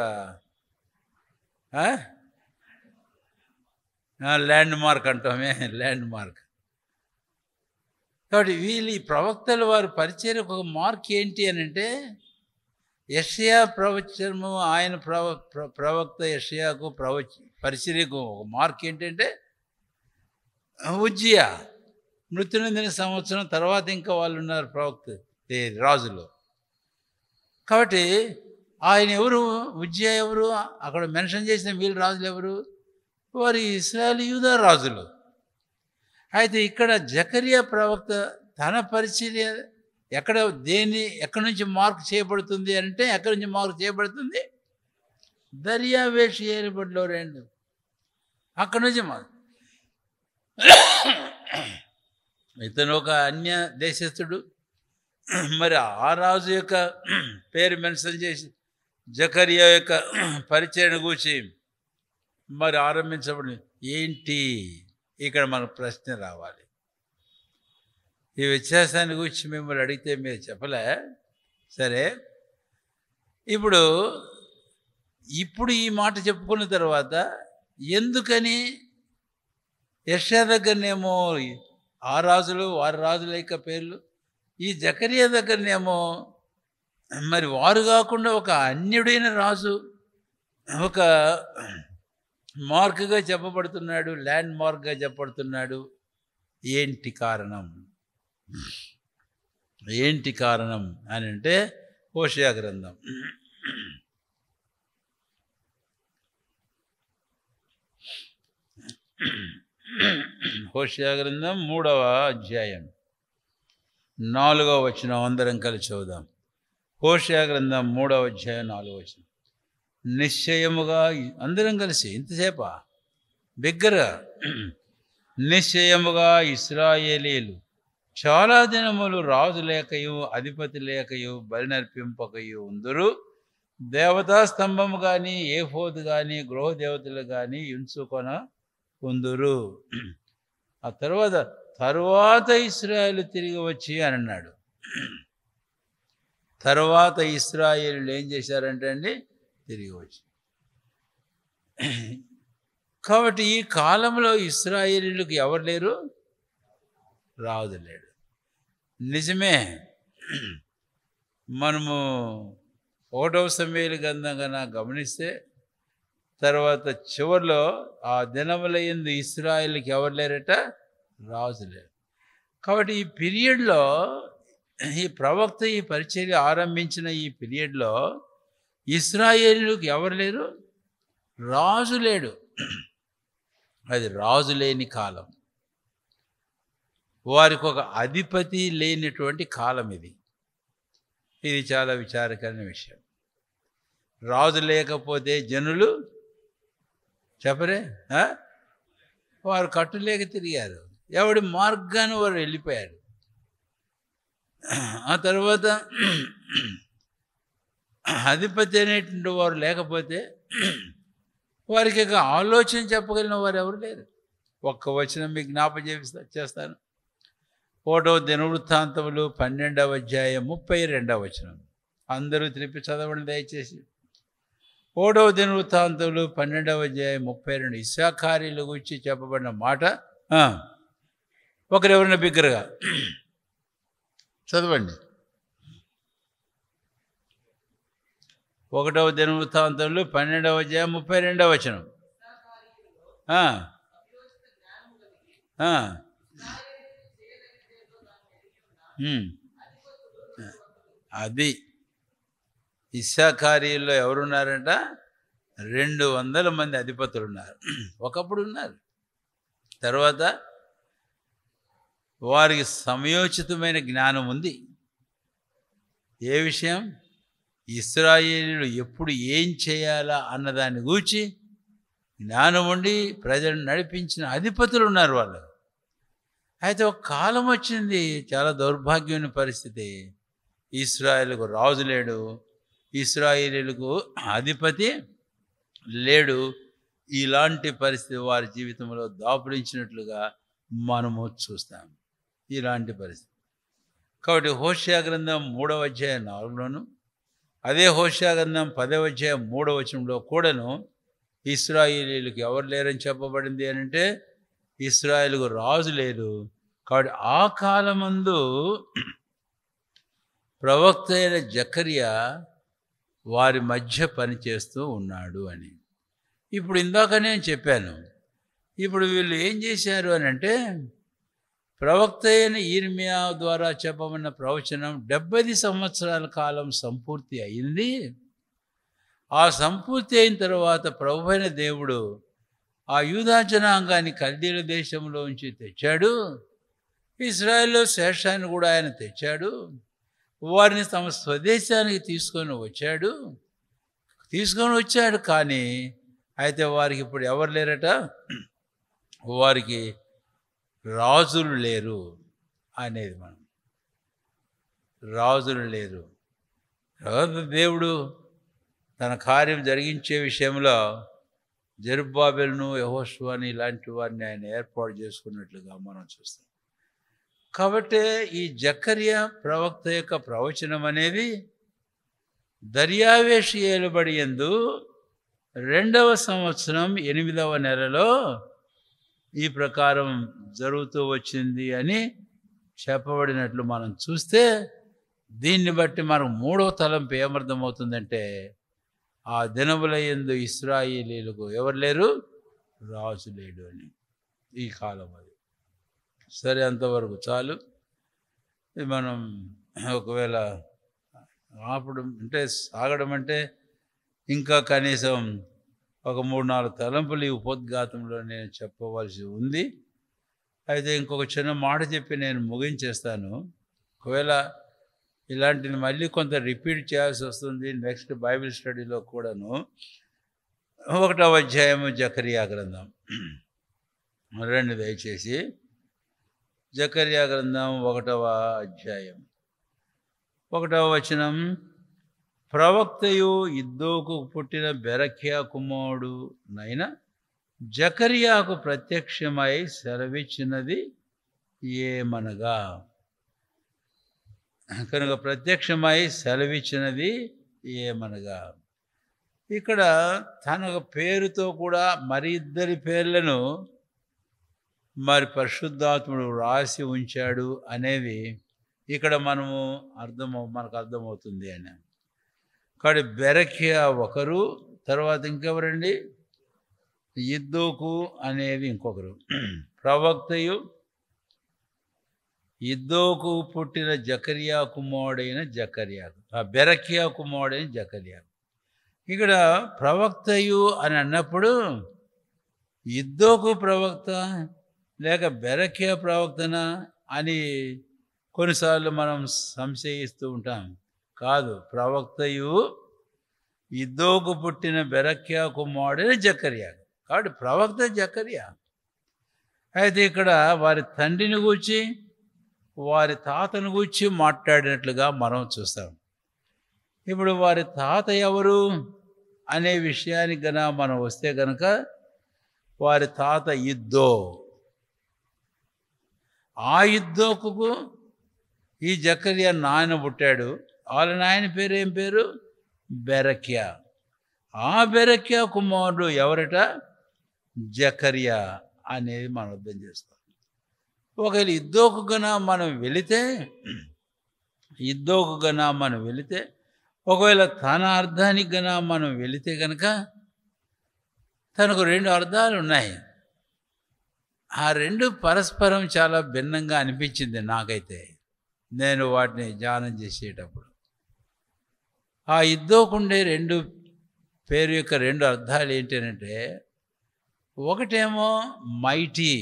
ల్యాండ్ మార్క్ అంటామే, ల్యాండ్ మార్క్. కాబట్టి వీళ్ళు ఈ ప్రవక్తలు వారి పరిచర్యకు ఒక మార్క్ ఏంటి అని అంటే, యెషయా ప్రవచనము, ఆయన ప్రవక్త యెషయాకు పరిచర్యకు ఒక మార్క్ ఏంటంటే ఉజ్జియా మృతి నొందిన సంవత్సరం తర్వాత ఇంకా వాళ్ళు ఉన్నారు ప్రవక్త రాజులు. కాబట్టి ఆయన ఎవరు? ఉజ్జియా ఎవరు? అక్కడ మెన్షన్ చేసిన వీళ్ళు రాజులు ఎవరు? వారి ఇశ్రాయేలు యూదా రాజులు. అయితే ఇక్కడ జకరియా ప్రవక్త తన పరిచర్య ఎక్కడి నుంచి మార్క్ చేయబడుతుంది అంటే, ఎక్కడి నుంచి మార్క్ చేయబడుతుంది? దర్యావేషు ఏలుబడిలో 2. అక్కడి నుంచి మార్క్. ఇతను ఒక అన్య దేశస్థుడు. మరి ఆ రాజు యొక్క పేరు మెన్షన్ చేసి జకరియా యొక్క పరిచయను గూర్చి మరి ఆరంభించబడి ఏంటి? ఇక్కడ మన ప్రశ్న రావాలి. ఈ వ్యత్యాసాన్ని గురించి మిమ్మల్ని అడిగితే మీరు చెప్పలే. సరే, ఇప్పుడు ఈ మాట చెప్పుకున్న తర్వాత ఎందుకని యెషయా దగ్గరనేమో ఆ రాజులు, వారి రాజుల యొక్క పేర్లు, ఈ జకరియా దగ్గరనేమో మరి వారు కాకుండా ఒక అన్యుడైన రాజు ఒక మార్క్గా చెప్పబడుతున్నాడు, ల్యాండ్ మార్క్గా చెప్పబడుతున్నాడు? ఏంటి కారణం? ఏంటి కారణం అని అంటే హోషేయ గ్రంథం హోషేయ గ్రంథం 3వ అధ్యాయం 4వ వచనం అందరం కలిసి చదువుదాం. హోషేయ గ్రంథం 3వ అధ్యాయం 4వ వచనం. నిశ్చయముగా అందరం కలిసి ఇంతసేపా బిగ్గరగా, నిశ్చయముగా ఇశ్రాయేలీలు చాలా దినములు రాజు లేకయు అధిపతి లేకయు బలి నర్పింపకయు ఉందురు. దేవతా స్తంభము కానీ ఏఫోదు కానీ గృహదేవతలు కానీ ఉంచుకొన ఉందురు. ఆ తరువాత ఇశ్రాయేలు తిరిగి వచ్చి అని అన్నాడు. తర్వాత ఇశ్రాయేలు ఏం చేశారంటే అండి, తిరిగి వచ్చి. కాబట్టి ఈ కాలంలో ఇశ్రాయేలీలకు ఎవరు లేరు? రాజు లేడు. నిజమే. మనము 1వ సమూయేలు గ్రంథం కన్నా గమనిస్తే తర్వాత చివరిలో ఆ దినముల యందు ఇశ్రాయేలుకి ఎవరు లేరట? రాజు లేరు. కాబట్టి ఈ పీరియడ్లో ఈ ప్రవక్త ఈ పరిచర్య ఆరంభించిన ఈ పీరియడ్లో ఇశ్రాయేలుకి ఎవరు లేరు? రాజు లేడు. అది రాజు లేని కాలం, వారికి ఒక అధిపతి లేనటువంటి కాలం ఇది. ఇది చాలా విచారకరమైన విషయం. రాజు లేకపోతే జనులు చెప్పరే, వారు కట్టులేక తిరిగారు. ఎవడి మార్గాన్ని వారు వెళ్ళిపోయారు. ఆ తర్వాత అధిపతి అనేటువంటి వారు లేకపోతే వారికి ఇక ఆలోచన చెప్పగలిగిన వారు ఎవరు లేరు. ఒక్క వచనం మీకు జ్ఞాపకం చేస్తాను. 1వ దినవృత్తాంతములు 12వ అధ్యాయం 32వ వచనం. అందరూ తిరిపి చదవండి దయచేసి. 1వ దినవృత్తాంతములు 12వ అధ్యాయం 32. ఇశ్శాఖారీయుల గురించి చెప్పబడిన మాట. ఒకరెవరైనా బిగ్గరగా చదవండి. 1వ దినవృత్తాంతములు 12వ అధ్యాయం 32వ వచనం. అది ఇశ్శాఖారీయుల్లో ఎవరున్నారంట? 200 మంది అధిపతులు ఉన్నారు. ఒకప్పుడు ఉన్నారు. తర్వాత వారికి సమయోచితమైన జ్ఞానం ఉంది. ఏ విషయం? ఇశ్రాయేలీయులు ఎప్పుడు ఏం చేయాలా అన్నదాన్ని గూర్చి జ్ఞానం ఉండి ప్రజలను నడిపించిన అధిపతులు ఉన్నారు వాళ్ళు. అయితే ఒక కాలం వచ్చింది, చాలా దౌర్భాగ్యమైన పరిస్థితి. ఇశ్రాయేలుకు రాజు లేడు, ఇశ్రాయేలీయులకు అధిపతి లేడు. ఇలాంటి పరిస్థితి వారి జీవితంలో దాపురించినట్లుగా మనము చూస్తాం. ఇలాంటి పరిస్థితి. కాబట్టి హోషేయ గ్రంథం 3వ అధ్యాయం 4లోను, అదే హోషేయ గ్రంథం 10వ అధ్యాయం 3వ వచనంలో కూడాను ఇశ్రాయేలీయులకు ఎవరు లేరని చెప్పబడింది అని అంటే ఇశ్రాయేలుకు రాజు లేరు. కాబట్టి ఆ కాలమందు ప్రవక్త అయిన జకర్యా వారి మధ్య పనిచేస్తూ ఉన్నాడు అని. ఇప్పుడు ఇందాక నేను చెప్పాను. ఇప్పుడు వీళ్ళు ఏం చేశారు అని అంటే, ప్రవక్త అయిన యిర్మీయా ద్వారా చెప్పబడిన ప్రవచనం 70 సంవత్సరాల కాలం సంపూర్తి అయింది. ఆ సంపూర్తి అయిన తర్వాత ప్రభువైన దేవుడు ఆ యూదా జనాంగాన్ని కల్దీయుల దేశంలో ఉంచి తెచ్చాడు. ఇశ్రాయేల్లో శేషాన్ని కూడా ఆయన తెచ్చాడు. వారిని తమ స్వదేశానికి తీసుకొని వచ్చాడు. కానీ అయితే వారికి ఇప్పుడు ఎవరు లేరట? వారికి రాజులు లేరు అనేది మనం. రాజులు లేరు. తర్వాత దేవుడు తన కార్యం జరిగించే విషయంలో జెరుబ్బాబెలును యెహోషువని ఇలాంటి వారిని ఆయన ఏర్పాటు చేసుకున్నట్లుగా మనం చూస్తాం. కాబట్టి ఈ జకర్యా ప్రవక్త యొక్క ప్రవచనం అనేది దర్యావేషు ఏలుబడి యందు 2వ సంవత్సరం 8వ నెలలో ఈ ప్రకారం జరుగుతూ వచ్చింది అని చెప్పబడినట్లు మనం చూస్తే, దీన్ని బట్టి మనకు 3వ తలంపు ఏమర్థమవుతుందంటే, ఆ దినముల యందు ఇశ్రాయేలీయులకు ఎవరు లేరు? రాజు లేడు అని. ఈ కాలం అది. సరే, అంతవరకు చాలు. మనం ఒకవేళ ఆపడం అంటే సాగడం అంటే ఇంకా కనీసం ఒక 3-4 తలంపులు ఈ ఉపోద్ఘాతంలో నేను చెప్పవలసి ఉంది. అయితే ఇంకొక చిన్న మాట చెప్పి నేను ముగించేస్తాను. ఒకవేళ ఇలాంటిది మళ్ళీ కొంత రిపీట్ చేయాల్సి వస్తుంది నెక్స్ట్ బైబిల్ స్టడీలో కూడాను. 1వ అధ్యాయము జకర్యా గ్రంథం రండి దయచేసి. జకర్యా గ్రంథం 1వ అధ్యాయం 1వ వచనం. ప్రవక్తయు ఇద్దోకు పుట్టిన బెరక్యా కుమారుడు నైనా జకర్యాకు ప్రత్యక్షమై సెలవిచ్చినది ఏమనగా, కనుక ప్రత్యక్షమై సెలవిచ్చినది ఏమనగా, ఇక్కడ తన పేరుతో కూడా మరి ఇద్దరి పేర్లను మరి పరిశుద్ధాత్ముడు రాసి ఉంచాడు అనేది ఇక్కడ మనకు అర్థమవుతుంది అని. కాబట్టి బెరక్యా ఒకరు, తర్వాత ఇంకెవరండి, ఇద్దోకు అనేది ఇంకొకరు. ప్రవక్తయు ఇద్దోకు పుట్టిన జకర్యా కుమారుడైన జకర్యాకు, బెరక్యా కుమారుడైన జకర్యాకు. ఇక్కడ ప్రవక్తయు అని అన్నప్పుడు ఇద్దోకు ప్రవక్త లేక బెరక్యా ప్రవక్తనా అని కొన్నిసార్లు మనం సంశయిస్తూ ఉంటాం. కాదు, ప్రవక్తయు ఇద్దోకు పుట్టిన బెరక్యా కుమారుడైన జకర్యా. కాబట్టి ప్రవక్త జకర్యా. అయితే ఇక్కడ వారి తండ్రిని గూర్చి వారి తాతను గూర్చి మాట్లాడినట్లుగా మనం చూస్తాం. ఇప్పుడు వారి తాత ఎవరు అనే విషయానికి గన మనం వస్తే కనుక వారి తాత ఇద్దో. ఆ ఇద్దోకు ఈ జకర్యా నాయన పుట్టాడు. వాళ్ళ నాయన పేరు ఏం పేరు? బెరక్యా. ఆ బెరక్యా కుమారుడు ఎవరట? జకర్యా అనేది మనం అర్థం చేస్తాం. ఒకవేళ ఇద్దోకు గన మనం వెళితే ఒకవేళ తన అర్థానికి గన మనం వెళితే కనుక తనకు 2 అర్థాలు ఉన్నాయి. ఆ 2 పరస్పరం చాలా భిన్నంగా అనిపించింది నాకైతే, నేను వాటిని ధ్యానం చేసేటప్పుడు. ఆ ఇద్దోకుండే పేరు యొక్క 2 అర్థాలు ఏంటంటే, ఒకటేమో మైటీ.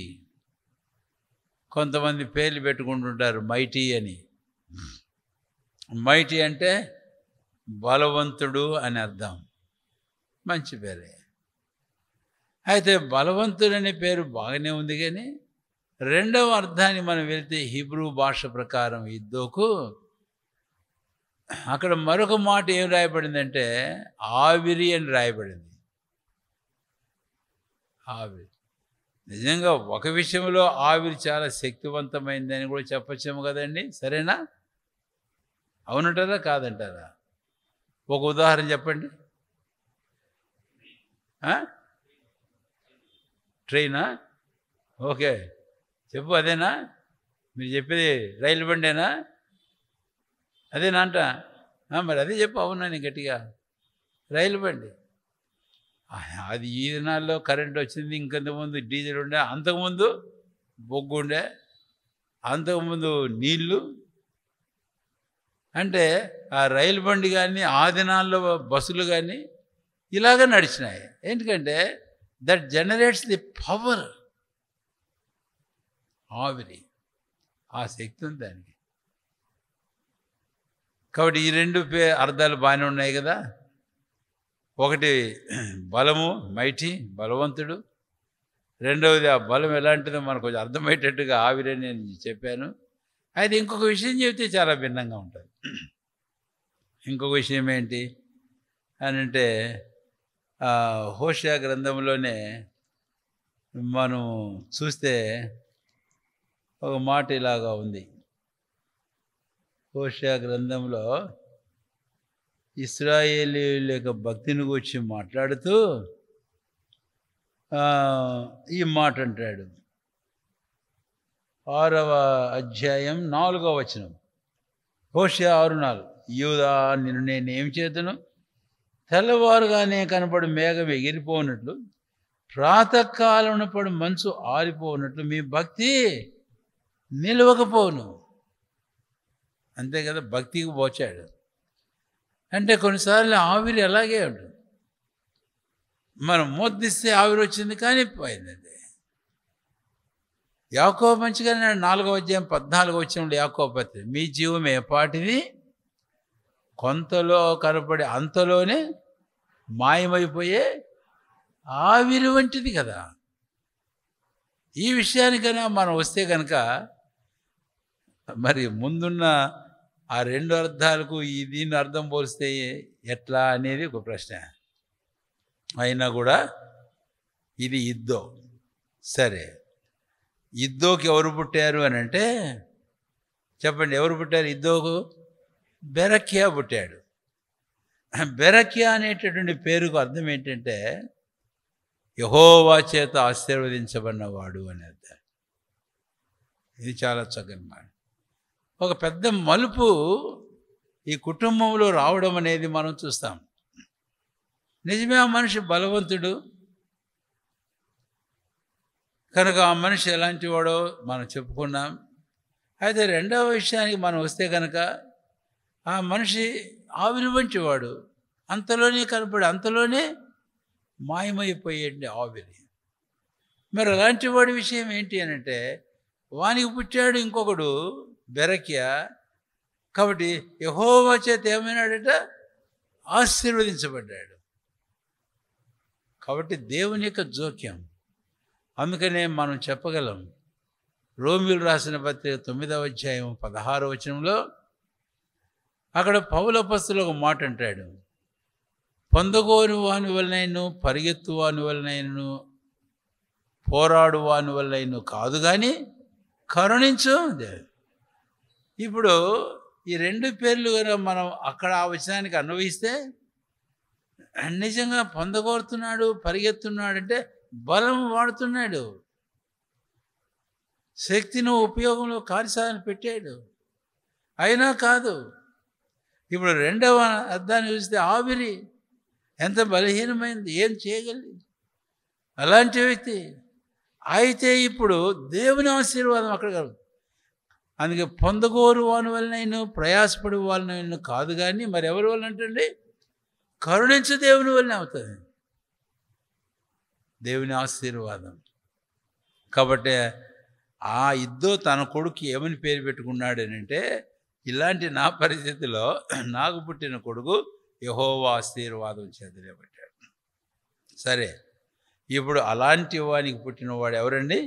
కొంతమంది పేర్లు పెట్టుకుంటుంటారు మైటీ అని. మైటీ అంటే బలవంతుడు అని అర్థం, మంచి పేరే. అయితే బలవంతుడు అనే పేరు బాగానే ఉంది, కానీ 2వ అర్థాన్ని మనం వెళ్తే హీబ్రూ భాష ప్రకారం ఇద్దోకు అక్కడ మరొక మాట ఏం రాయబడిందంటే ఆవిరి అని రాయబడింది. ఆవిరి. నిజంగా ఒక విషయంలో ఆవిరి చాలా శక్తివంతమైంది అని కూడా చెప్పచ్చేమో కదండి. సరేనా? అవునంటారా కాదంటారా? ఒక ఉదాహరణ చెప్పండి. ట్రైనా? ఓకే, చెప్పు. అదేనా మీరు చెప్పేది? రైలు బండేనా? అదేనా అంట? మరి అదే చెప్పు. అవునా? నేను గట్టిగా రైలు బండి. అది ఈ దినాల్లో కరెంట్ వచ్చింది. ఇంకంతకుముందు డీజిల్ ఉండే, అంతకుముందు బొగ్గు ఉండే, అంతకుముందు నీళ్ళు. అంటే ఆ రైలు బండి కానీ ఆ దినాల్లో బస్సులు కానీ ఇలాగ నడిచినాయి. ఎందుకంటే దట్ జనరేట్స్ ది పవర్. ఆవిరి, ఆ శక్తి ఉంది దానికి. కాబట్టి ఈ 2 అర్థాలు బాగానే ఉన్నాయి కదా. ఒకటి బలము, మైటీ, బలవంతుడు. 2వది ఆ బలం ఎలాంటిదో మనకు కొంచెం అర్థమయ్యేటట్టుగా ఆవిరి నేను చెప్పాను. అయితే ఇంకొక విషయం చెబితే చాలా భిన్నంగా ఉంటుంది. ఇంకొక విషయం ఏంటి అని అంటే, హోషేయ గ్రంథంలోనే మనం చూస్తే ఒక మాట ఇలాగా ఉంది. హోషేయ గ్రంథంలో ఇశ్రాయేలీయుల యొక్క భక్తిని గురించి మాట్లాడుతూ ఈ మాట అంటాడు. 6వ అధ్యాయం 4వ వచనం. హోషేయ 6:4. యూదా, నిన్ను నేనేం చేతును? తెల్లవారుగానే కనపడు మేఘం ఎగిరిపోనట్లు, ప్రాతకాలం పడు మంచు ఆరిపోనట్లు మీ భక్తి నిలవకపోను. అంతే కదా, భక్తికి పోచాడు. అంటే కొన్నిసార్లు ఆవిరి అలాగే ఉంటుంది. మనం మోద్దిస్తే ఆవిరి వచ్చింది కానీ పోయిందండి. యాకోబు మంచిగానే 4వ అధ్యాయం 14వ వచనంలో యాకోబు పత్రిక, మీ జీవం ఏపాటిది? కొంతలో కనపడి అంతలోనే మాయమైపోయే ఆవిరి వంటిది కదా. ఈ విషయానికైనా మనం వస్తే కనుక మరి ముందున్న ఆ 2 అర్థాలకు దీని అర్థం పోలిస్తే ఎట్లా అనేది ఒక ప్రశ్న. అయినా కూడా ఇది ఇద్దో. సరే, ఇద్దోకి ఎవరు పుట్టారు అని అంటే చెప్పండి, ఎవరు పుట్టారు ఇద్దోకు? బెరక్యా పుట్టాడు. బెరక్యా అనేటటువంటి పేరుకు అర్థం ఏంటంటే యెహోవా చేత ఆశీర్వదించబడినవాడు అని అర్థం. ఇది చాలా చక్కని మాట. ఒక పెద్ద మలుపు ఈ కుటుంబంలో రావడం అనేది మనం చూస్తాం. నిజమే, ఆ మనిషి బలవంతుడు కనుక ఆ మనిషి ఎలాంటి వాడో మనం చెప్పుకున్నాం. అయితే రెండవ విషయానికి మనం వస్తే కనుక ఆ మనిషి ఆవిరి వంటివాడు. అంతలోనే కనపడి అంతలోనే మాయమైపోయేయండి ఆవిరి. మరి అలాంటి వాడి విషయం ఏంటి అని అంటే వానికి పుట్టాడు ఇంకొకడు బెరక్యా. కాబట్టి యెహోవా చేత ఏమైనాడట? ఆశీర్వదించబడ్డాడు. కాబట్టి దేవుని యొక్క జోక్యం. అందుకనే మనం చెప్పగలం, రోమీయులు రాసిన పత్రిక 9వ అధ్యాయం 16వ వచనంలో అక్కడ పౌలు అపొస్తలుడు ఒక మాట అంటాడు, పొందగోని వాని వలనైను పరిగెత్తు వాని వలనైను పోరాడు వాని వలనైను కాదు కానీ కరుణించు. ఇప్పుడు ఈ 2 పేర్లు కనుక మనం అక్కడ ఆ వచనానికి అన్వయిస్తే నిజంగా పొందగోరుతున్నాడు, పరిగెత్తున్నాడు అంటే బలం వాడుతున్నాడు, శక్తిని ఉపయోగంలో కార్యసాధన పెట్టాడు. అయినా కాదు. ఇప్పుడు రెండవ అర్థాన్ని చూస్తే ఆవిరి ఎంత బలహీనమైంది, ఏం చేయగలిగింది అలాంటి వ్యక్తి. అయితే ఇప్పుడు దేవుని ఆశీర్వాదం అక్కడ కలుగుతుంది. అందుకే పొందగోరు వాని వలనైనా ప్రయాసపడి వాళ్ళని కాదు కానీ మరి ఎవరి వల్ల అంటే కరుణించు దేవుని వల్లనే అవుతుంది దేవుని ఆశీర్వాదం. కాబట్టి ఆ ఇద్దో తన కొడుకు ఏమని పేరు పెట్టుకున్నాడు అని అంటే, ఇలాంటి నా పరిస్థితిలో నాకు పుట్టిన కొడుకు యెహోవా ఆశీర్వాదం చేతలేబట్టాడు. సరే, ఇప్పుడు అలాంటి వానికి పుట్టినవాడు ఎవరండి?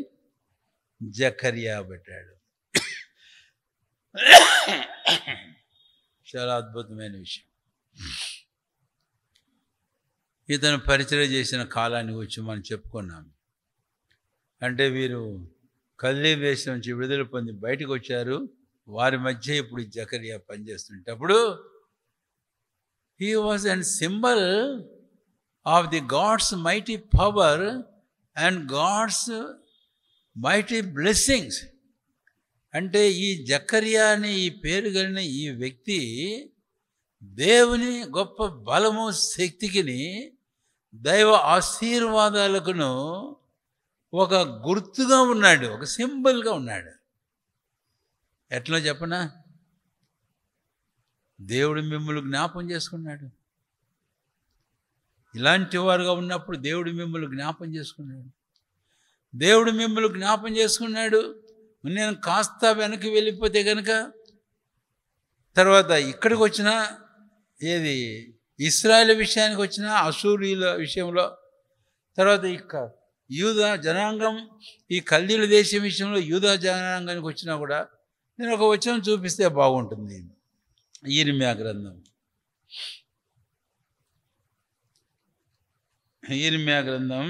జకర్యా పెట్టాడు. చాలా అద్భుతమైన విషయం. ఇతను పరిచయం చేసిన కాలాన్ని వచ్చి మనం చెప్పుకున్నాం. అంటే వీరు కల్దీ దేశం నుంచి విడుదల పొంది బయటకు వచ్చారు. వారి మధ్య ఇప్పుడు జకర్యా పనిచేస్తుంటప్పుడు he was and symbol of the God's mighty power and God's mighty blessings. అంటే ఈ జకర్యా అనే ఈ పేరు కలిగిన ఈ వ్యక్తి దేవుని గొప్ప బలము శక్తికిని దైవ ఆశీర్వాదాలకును ఒక గుర్తుగా ఉన్నాడు, ఒక సింబల్గా ఉన్నాడు. ఎట్లా చెప్పనా? దేవుడు మిమ్మల్ని జ్ఞాపం చేసుకున్నాడు. ఇలాంటి వారుగా ఉన్నప్పుడు దేవుడు మిమ్మల్ని జ్ఞాపం చేసుకున్నాడు. దేవుడు మిమ్మల్ని జ్ఞాపం చేసుకున్నాడు. నేను కాస్త వెనక్కి వెళ్ళిపోతే కనుక తర్వాత ఇక్కడికి వచ్చిన ఏది ఇశ్రాయేలు విషయానికి వచ్చిన అశూరీయుల విషయంలో, తర్వాత యూదా జనాంగం ఈ కల్దీల దేశం విషయంలో యూదా జనాంగానికి వచ్చినా కూడా నేను ఒక వచనం చూపిస్తే బాగుంటుంది. యిర్మీయా గ్రంథం, యిర్మీయా గ్రంథం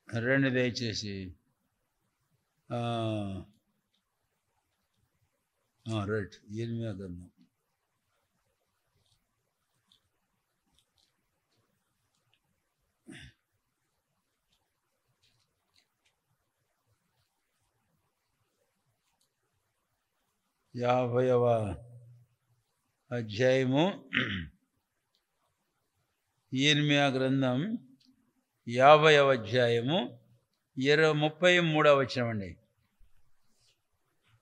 2 దయచేసి రైట్. యిర్మీయా గ్రంథం 50వ అధ్యాయము, యిర్మీయా గ్రంథం 50వ అధ్యాయము 33వ వచనం అండి.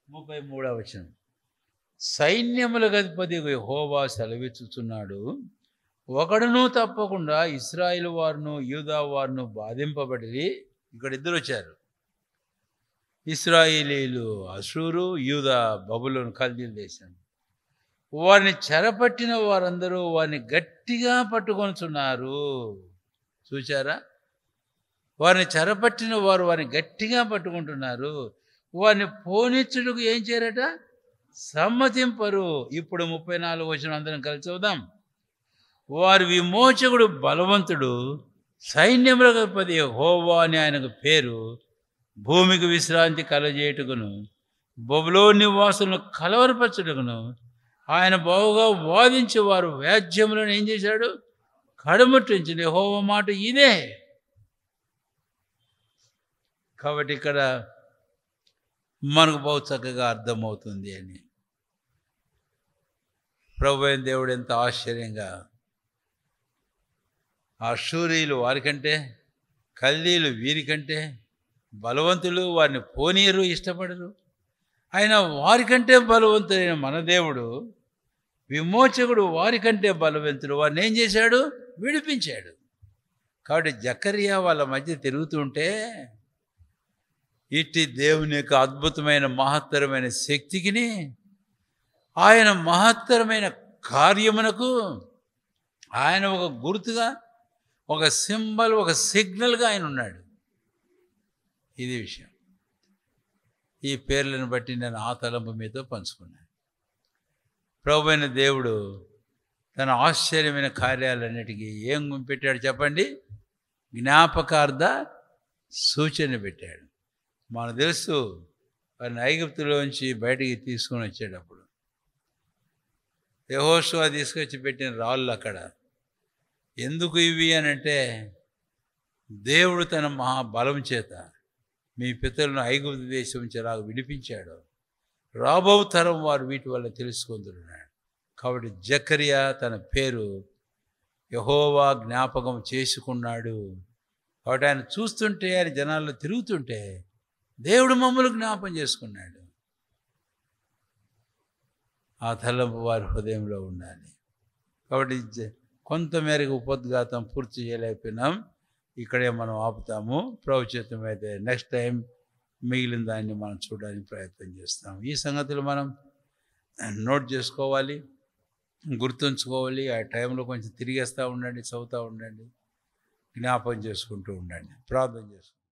33వ వచనం. సైన్యములకు అధిపతి యెహోవా సెలవిచ్చుచున్నాడు, ఒకడును తప్పకుండా ఇశ్రాయేలు వారును యూదా వారును బాధింపబడి. ఇక్కడ ఇద్దరు వచ్చారు, ఇశ్రాయేలీలు అషూరు, యూదా బబులోను కల్దీల దేశం. వారిని చెరపట్టిన వారందరూ వారిని గట్టిగా పట్టుకొనుచున్నారు. చూచారా? వారిని చెరపట్టిన వారు వారిని గట్టిగా పట్టుకుంటున్నారు. వారిని పోనిచ్చుటకు ఏం చేయరట? సమ్మతింపరు. ఇప్పుడు 34 వచనం అందరం కలిసి చదువుదాం. వారి విమోచకుడు బలవంతుడు, సైన్యములకు అధిపతి యెహోవా అని ఆయనకు పేరు. భూమికి విశ్రాంతి కలజేయుటకును బబులోను నివాసులను కలవరపరచుటకును ఆయన బావుగా వాదించి వారు వ్యాజ్యములను ఏం చేశాడు? కడముట్టించిన యెహోవా మాట ఇదే. కాబట్టి ఇక్కడ మనకు బహు చక్కగా అర్థమవుతుంది అని. ప్రభువైన దేవుడు ఎంత ఆశ్చర్యంగా, అష్షూరీయులు వారికంటే, కల్దీయులు వీరికంటే బలవంతులు, వారిని పోనీయరు, ఇష్టపడరు. ఆయన వారికంటే బలవంతుడైన మన దేవుడు, విమోచకుడు వారికంటే బలవంతుడు, వారిని ఏం చేశాడు? విడిపించాడు. కాబట్టి జకర్యా వాళ్ళ మధ్య తిరుగుతుంటే ఇట్టి దేవుని యొక్క అద్భుతమైన మహత్తరమైన శక్తికిని, ఆయన మహత్తరమైన కార్యమునకు ఆయన ఒక గుర్తుగా, ఒక సింబల్, ఒక సిగ్నల్గా ఆయన ఉన్నాడు. ఇది విషయం. ఈ పేర్లను బట్టి నేను ఆ తలంపు మీతో పంచుకున్నాను. ప్రభువైన దేవుడు తన ఆశ్చర్యమైన కార్యాలన్నిటికీ ఏం పెట్టాడు చెప్పండి? జ్ఞాపకార్థ సూచన పెట్టాడు. మనకు తెలుసు, వారిని ఐగుప్తులోంచి బయటికి తీసుకొని వచ్చేటప్పుడు యెహోషువ తీసుకొచ్చి పెట్టిన రాళ్ళు అక్కడ ఎందుకు ఇవి అని అంటే, దేవుడు తన మహాబలం చేత మీ పితరులను ఐగుప్తు దేశం నుంచి అలాగ విడిపించాడు. రాబో తరం వారు వీటి వల్ల తెలుసుకుంటున్నాడు. కాబట్టి జకర్యా తన పేరు యెహోవా జ్ఞాపకం చేసుకున్నాడు. కాబట్టి ఆయన చూస్తుంటే, ఆయన జనాల్లో తిరుగుతుంటే దేవుడు మమ్మల్ని జ్ఞాపం చేసుకున్నాడు. ఆ తలంపు వారి హృదయంలో ఉండాలి. కాబట్టి కొంతమేరకు ఉపద్ఘాతం పూర్తి చేయలేకపోయినాం, ఇక్కడే మనం ఆపుతాము. ప్రభుత్వం అయితే నెక్స్ట్ టైం మిగిలిన దాన్ని మనం చూడడానికి ప్రయత్నం చేస్తాం. ఈ సంగతులు మనం నోట్ చేసుకోవాలి, గుర్తుంచుకోవాలి. ఆ టైంలో కొంచెం తిరిగేస్తూ ఉండండి, చదువుతూ ఉండండి, జ్ఞాపకం చేసుకుంటూ ఉండండి, ప్రార్థన చేసుకుంటాం.